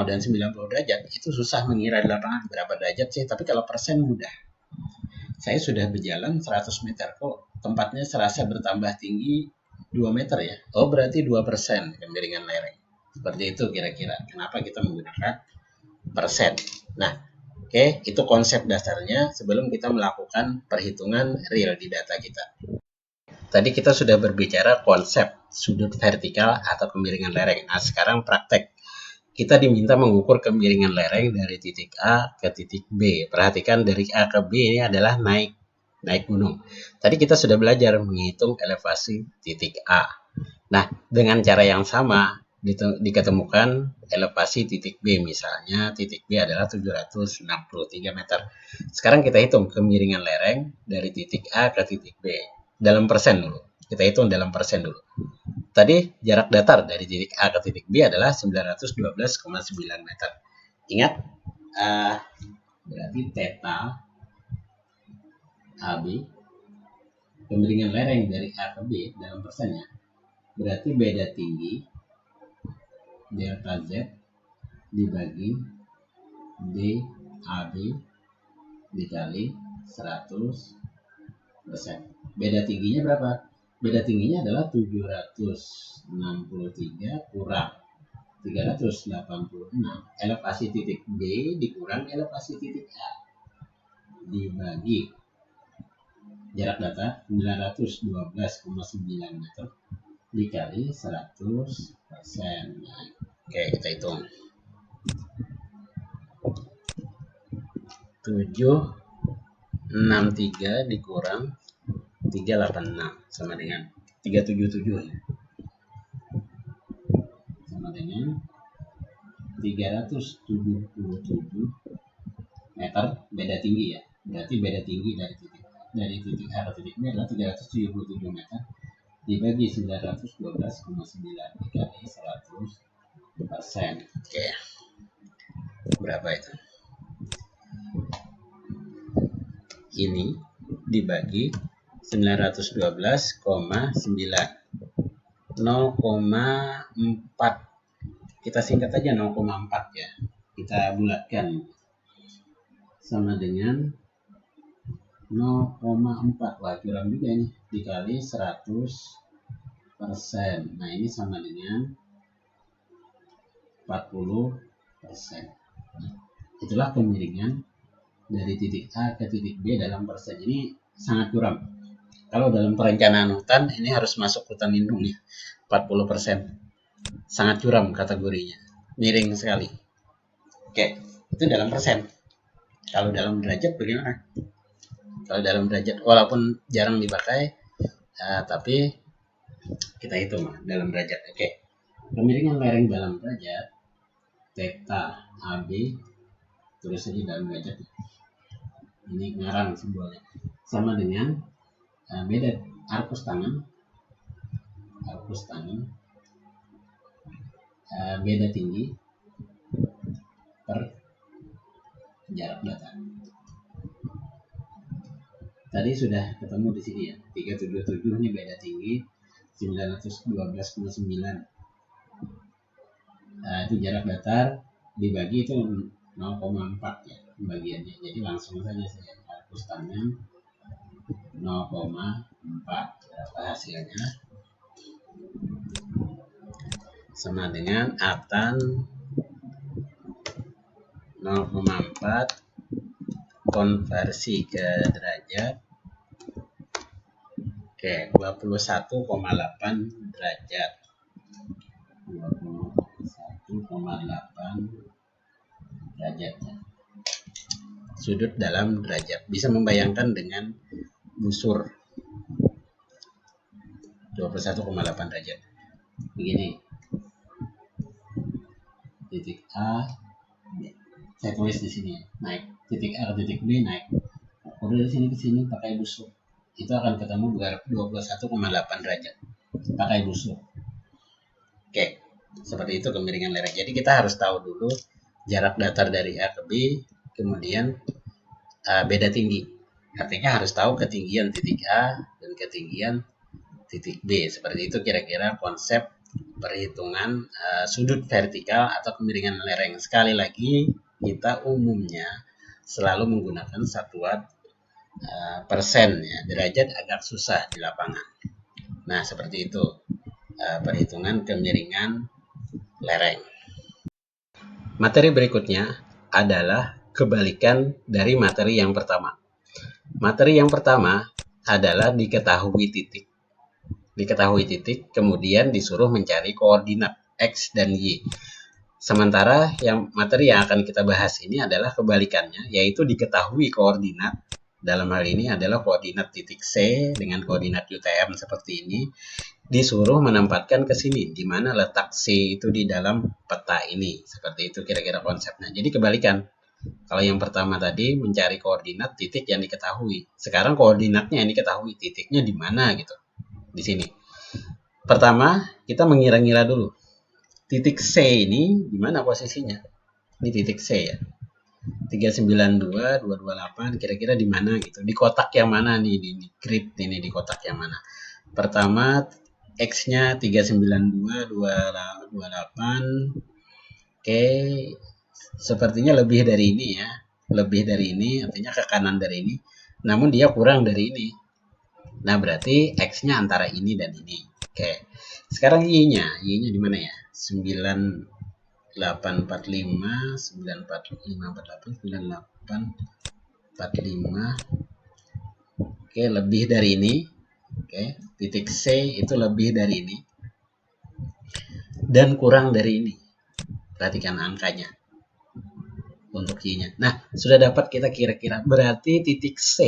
dan 90 derajat itu susah mengira di lapangan berapa derajat sih. Tapi kalau persen mudah. Saya sudah berjalan 100 meter kok tempatnya serasa bertambah tinggi 2 meter ya. Oh berarti 2% kemiringan lereng. Seperti itu kira-kira. Kenapa kita menggunakan persen. Nah, oke, itu konsep dasarnya sebelum kita melakukan perhitungan real di data kita. Tadi kita sudah berbicara konsep sudut vertikal atau kemiringan lereng. Nah, sekarang praktek. Kita diminta mengukur kemiringan lereng dari titik A ke titik B. Perhatikan dari A ke B ini adalah naik gunung. Tadi kita sudah belajar menghitung elevasi titik A. Nah, dengan cara yang sama diketemukan elevasi titik B. Misalnya titik B adalah 763 meter. Sekarang kita hitung kemiringan lereng dari titik A ke titik B. Dalam persen dulu. Kita hitung dalam persen dulu. Tadi jarak datar dari titik A ke titik B adalah 912,9 meter. Ingat, berarti theta AB, kemiringan lereng dari A ke B dalam persennya, berarti beda tinggi delta Z dibagi DAB dikali 100%. Beda tingginya berapa? Beda tingginya adalah 763 kurang 386. Elevasi titik B dikurang elevasi titik A dibagi jarak datar 912,9 meter dikali 100%. Nah, oke, kita hitung. 763 dikurang 386 sama dengan 377 ya. Sama dengan 377 meter beda tinggi ya. Berarti beda tinggi dari titik A ke titik B adalah 377 meter dibagi 912,9 dikali 100%. Oke. Berapa itu? Ini dibagi 912,9 0,4, kita singkat aja 0,4 ya, kita bulatkan, sama dengan 0,4. Wah curang juga ini, dikali 100%. Nah ini sama dengan 40%. Nah, itulah kemiringan dari titik A ke titik B dalam persen. Ini sangat curam. Kalau dalam perencanaan hutan ini harus masuk hutan lindung nih, 40%. Sangat curam kategorinya, miring sekali. Oke, itu dalam persen. Kalau dalam derajat bagaimana? Kalau dalam derajat walaupun jarang dipakai, tapi kita hitung dalam derajat. Oke, kemiringan lereng dalam derajat theta AB, terus saja dalam derajat. Ini ngarang simbolnya, sama dengan beda arkus tangan beda tinggi per jarak datar. Tadi sudah ketemu di sini ya, 377 ini beda tinggi 912,9. Itu jarak datar dibagi itu 0,4 ya pembagiannya. Jadi langsung saja saya arkus tangan 0,4. Berapa hasilnya? sama dengan atan 0,4 konversi ke derajat. Oke, 21,8 derajat. 21,8 derajat. Sudut dalam derajat. Bisa membayangkan dengan busur 21,8 derajat. Begini. Titik A, saya tulis di sini naik. Titik A ke titik B naik. Udah dari sini ke sini pakai busur. Itu akan ketemu 21,8 derajat. Pakai busur. Oke, seperti itu kemiringan lereng. Jadi kita harus tahu dulu jarak datar dari A ke B, kemudian beda tinggi. Artinya harus tahu ketinggian titik A dan ketinggian titik B. Seperti itu kira-kira konsep perhitungan sudut vertikal atau kemiringan lereng. Sekali lagi, kita umumnya selalu menggunakan satuan persen ya. Derajat agak susah di lapangan. Nah, seperti itu perhitungan kemiringan lereng. Materi berikutnya adalah kebalikan dari materi yang pertama. Materi yang pertama adalah diketahui titik. Diketahui titik, kemudian disuruh mencari koordinat X dan Y. Sementara yang materi yang akan kita bahas ini adalah kebalikannya, yaitu diketahui koordinat. Dalam hal ini adalah koordinat titik C dengan koordinat UTM seperti ini. Disuruh menempatkan ke sini, di mana letak C itu di dalam peta ini. Seperti itu kira-kira konsepnya. Jadi kebalikan. Kalau yang pertama tadi mencari koordinat titik yang diketahui. Sekarang koordinatnya yang diketahui, titiknya di mana gitu. Di sini. Pertama, kita mengira-ngira dulu. Titik C ini di mana posisinya? Ini titik C ya. 392, 228 kira-kira di mana gitu. Di kotak yang mana nih? Di grid ini di kotak yang mana? Pertama, X-nya 392, 228. Oke, sepertinya lebih dari ini ya. Lebih dari ini, artinya ke kanan dari ini. Namun dia kurang dari ini. Nah, berarti X-nya antara ini dan ini. Oke. Sekarang Y-nya. Y-nya di mana ya? 9845, 94548, 9845. Oke, lebih dari ini. Oke, titik C itu lebih dari ini. Dan kurang dari ini. Perhatikan angkanya. Untuk Y-nya. Nah, sudah dapat kita kira-kira. Berarti titik C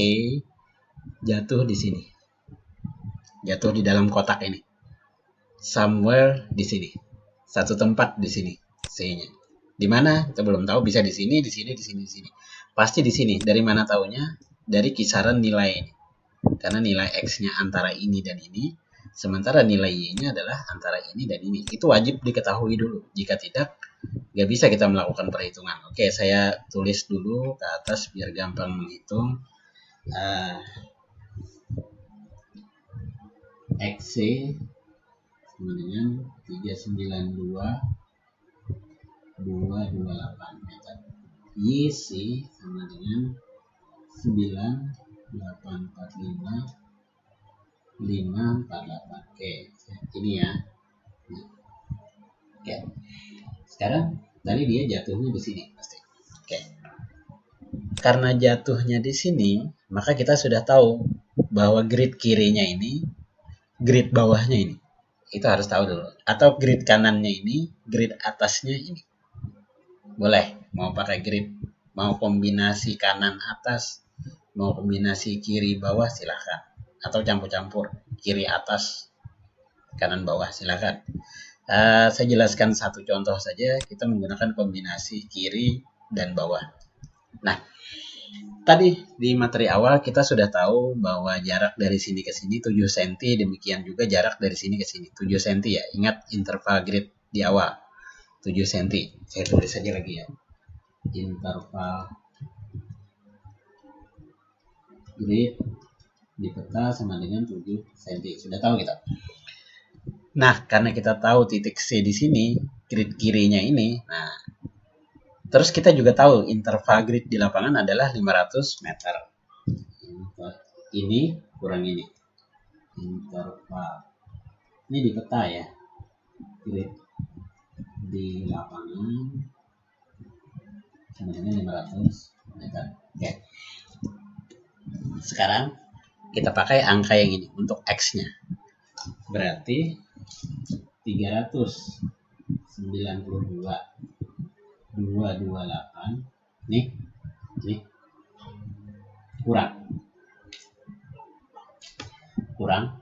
jatuh di sini. Jatuh di dalam kotak ini. Somewhere di sini. Satu tempat di sini C-nya. Di mana? Kita belum tahu, bisa di sini, di sini, di sini, di sini. Pasti di sini. Dari mana taunya? Dari kisaran nilai ini. Karena nilai X-nya antara ini dan ini, sementara nilai Y-nya adalah antara ini dan ini. Itu wajib diketahui dulu. Jika tidak, nggak bisa kita melakukan perhitungan. Oke, saya tulis dulu ke atas biar gampang menghitung. XC sama dengan 392,228 meter. YC sama dengan 9845,548. Oke, ini ya. Oke. Sekarang tadi dia jatuhnya di sini pasti. Oke. Karena jatuhnya di sini, maka kita sudah tahu bahwa grid kirinya ini, grid bawahnya ini. Itu harus tahu dulu. Atau grid kanannya ini, grid atasnya ini. Boleh, mau pakai grid, mau kombinasi kanan atas, mau kombinasi kiri bawah silahkan. Atau campur-campur, kiri atas, kanan bawah silahkan. Saya jelaskan satu contoh saja, kita menggunakan kombinasi kiri dan bawah. Nah, tadi di materi awal kita sudah tahu bahwa jarak dari sini ke sini 7 cm, demikian juga jarak dari sini ke sini 7 cm ya. Ingat interval grid di awal 7 cm. Saya tulis saja lagi ya. Interval grid di peta sama dengan 7 cm. Sudah tahu kita. Nah, karena kita tahu titik C di sini, grid kirinya ini, nah terus kita juga tahu interval grid di lapangan adalah 500 meter. Ini kurang ini. Interval. Ini di peta ya. Grid di lapangan sama dengan 500 meter. Oke. Sekarang kita pakai angka yang ini untuk X-nya. Berarti 392,228 nih kurang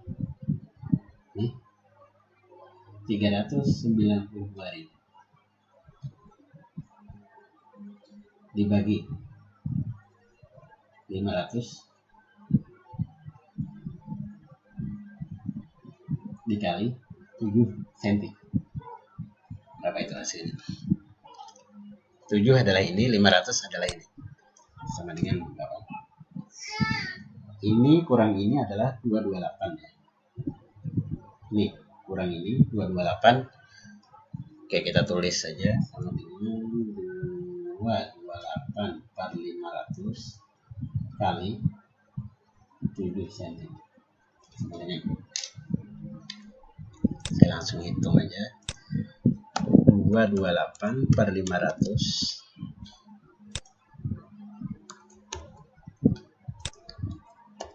nih 392.000 dibagi 500 dikali 7 cm. Berapa itu hasilnya? 7 adalah ini, 500 adalah ini. Sama dengan berapa? Ini kurang ini adalah 228 ya. Ini kurang ini 228. Oke, kita tulis saja sama dengan 228 per 500 kali 7 cm. Sebenarnya saya langsung hitung aja. 228 per 500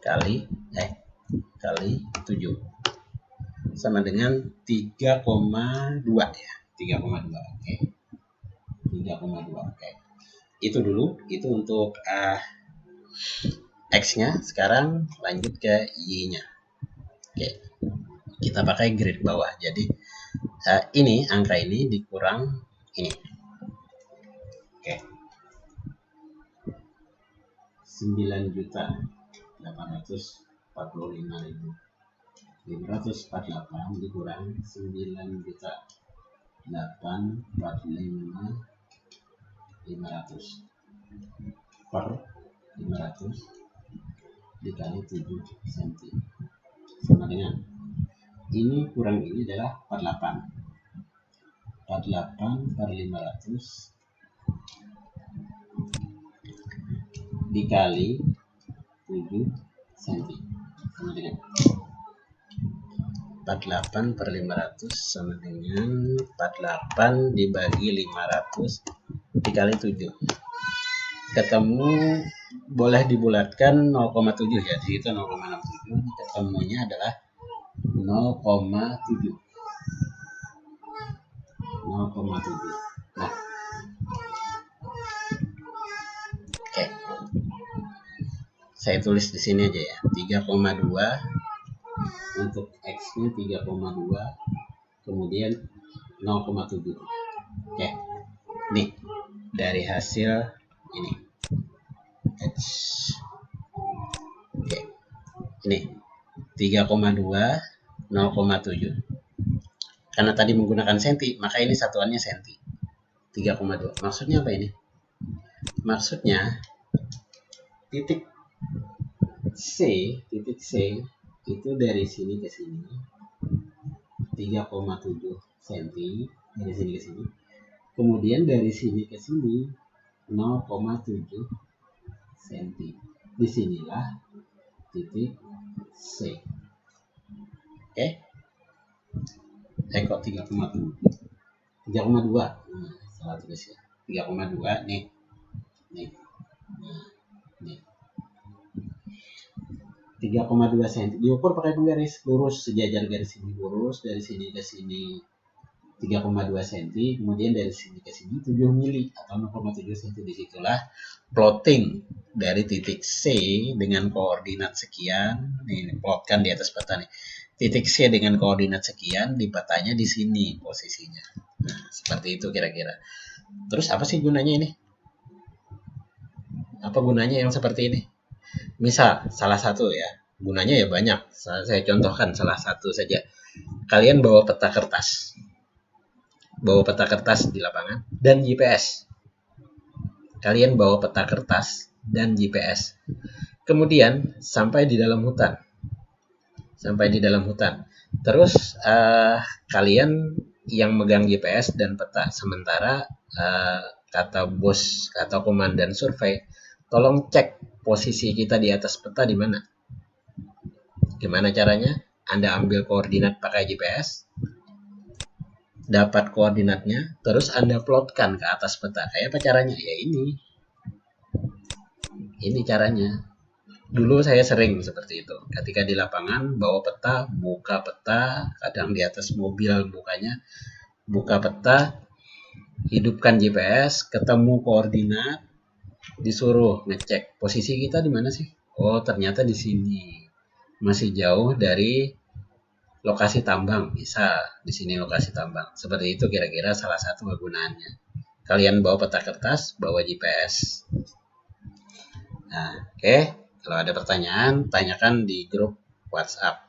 kali 7 sama dengan 3,2 ya. 3,2. Oke. 3,2. Oke. Itu dulu, itu untuk X-nya. Sekarang lanjut ke Y-nya. Oke. Kita pakai grid bawah. Jadi ini angka ini dikurang ini. Oke. 9.845.548 dikurang 9.845.500 per 500 dikali 7 cm sama dengan ini kurang ini adalah 48 per 500 dikali 7 cm sama dengan 48 per 500 sama dengan 48 dibagi 500 dikali 7. Ketemu boleh dibulatkan 0,7 ya. Di situ 0,67. Ketemunya adalah 0,7. 0,7. Nah. Oke. Saya tulis di sini aja ya. 3,2 untuk X-nya 3,2 kemudian 0,7. Oke. Nih dari hasil ini X. Oke. Ini 3,2 0,7. Karena tadi menggunakan senti, maka ini satuannya senti. 3,2. Maksudnya apa ini? Maksudnya titik C itu dari sini ke sini 3,7 cm dari sini ke sini. Kemudian dari sini ke sini 0,7 cm. Disinilah titik C. Oke. Kok 3,2? 3,2. Salah tulis ya. 3,2 nih. Nih. Nah, nih. 3,2 cm diukur pakai penggaris lurus sejajar garis ini lurus dari sini ke sini 3,2 cm kemudian dari sini ke sini 7 mili atau 0,7 cm. Disitulah plotting dari titik C dengan koordinat sekian. Ini plotkan di atas peta nih. Titik C dengan koordinat sekian di petanya di sini posisinya. Nah, seperti itu kira-kira. Terus apa sih gunanya ini? Apa gunanya yang seperti ini? Misal salah satu ya, gunanya ya banyak. Saya contohkan salah satu saja. Kalian bawa peta kertas di lapangan dan GPS. Kalian bawa peta kertas dan GPS. Kemudian sampai di dalam hutan. Terus kalian yang megang GPS dan peta, sementara kata bos atau komandan survei, tolong cek posisi kita di atas peta di mana. Gimana caranya? Anda ambil koordinat pakai GPS, dapat koordinatnya, terus Anda plotkan ke atas peta. Kayak apa caranya? Ya ini caranya. Dulu saya sering seperti itu. Ketika di lapangan, bawa peta, buka peta, kadang di atas mobil bukanya, buka peta, hidupkan GPS, ketemu koordinat, disuruh ngecek posisi kita di mana sih? Oh, ternyata di sini. Masih jauh dari lokasi tambang, bisa di sini lokasi tambang. Seperti itu kira-kira salah satu kegunaannya. Kalian bawa peta kertas, bawa GPS. Nah, oke. Kalau ada pertanyaan, tanyakan di grup WhatsApp.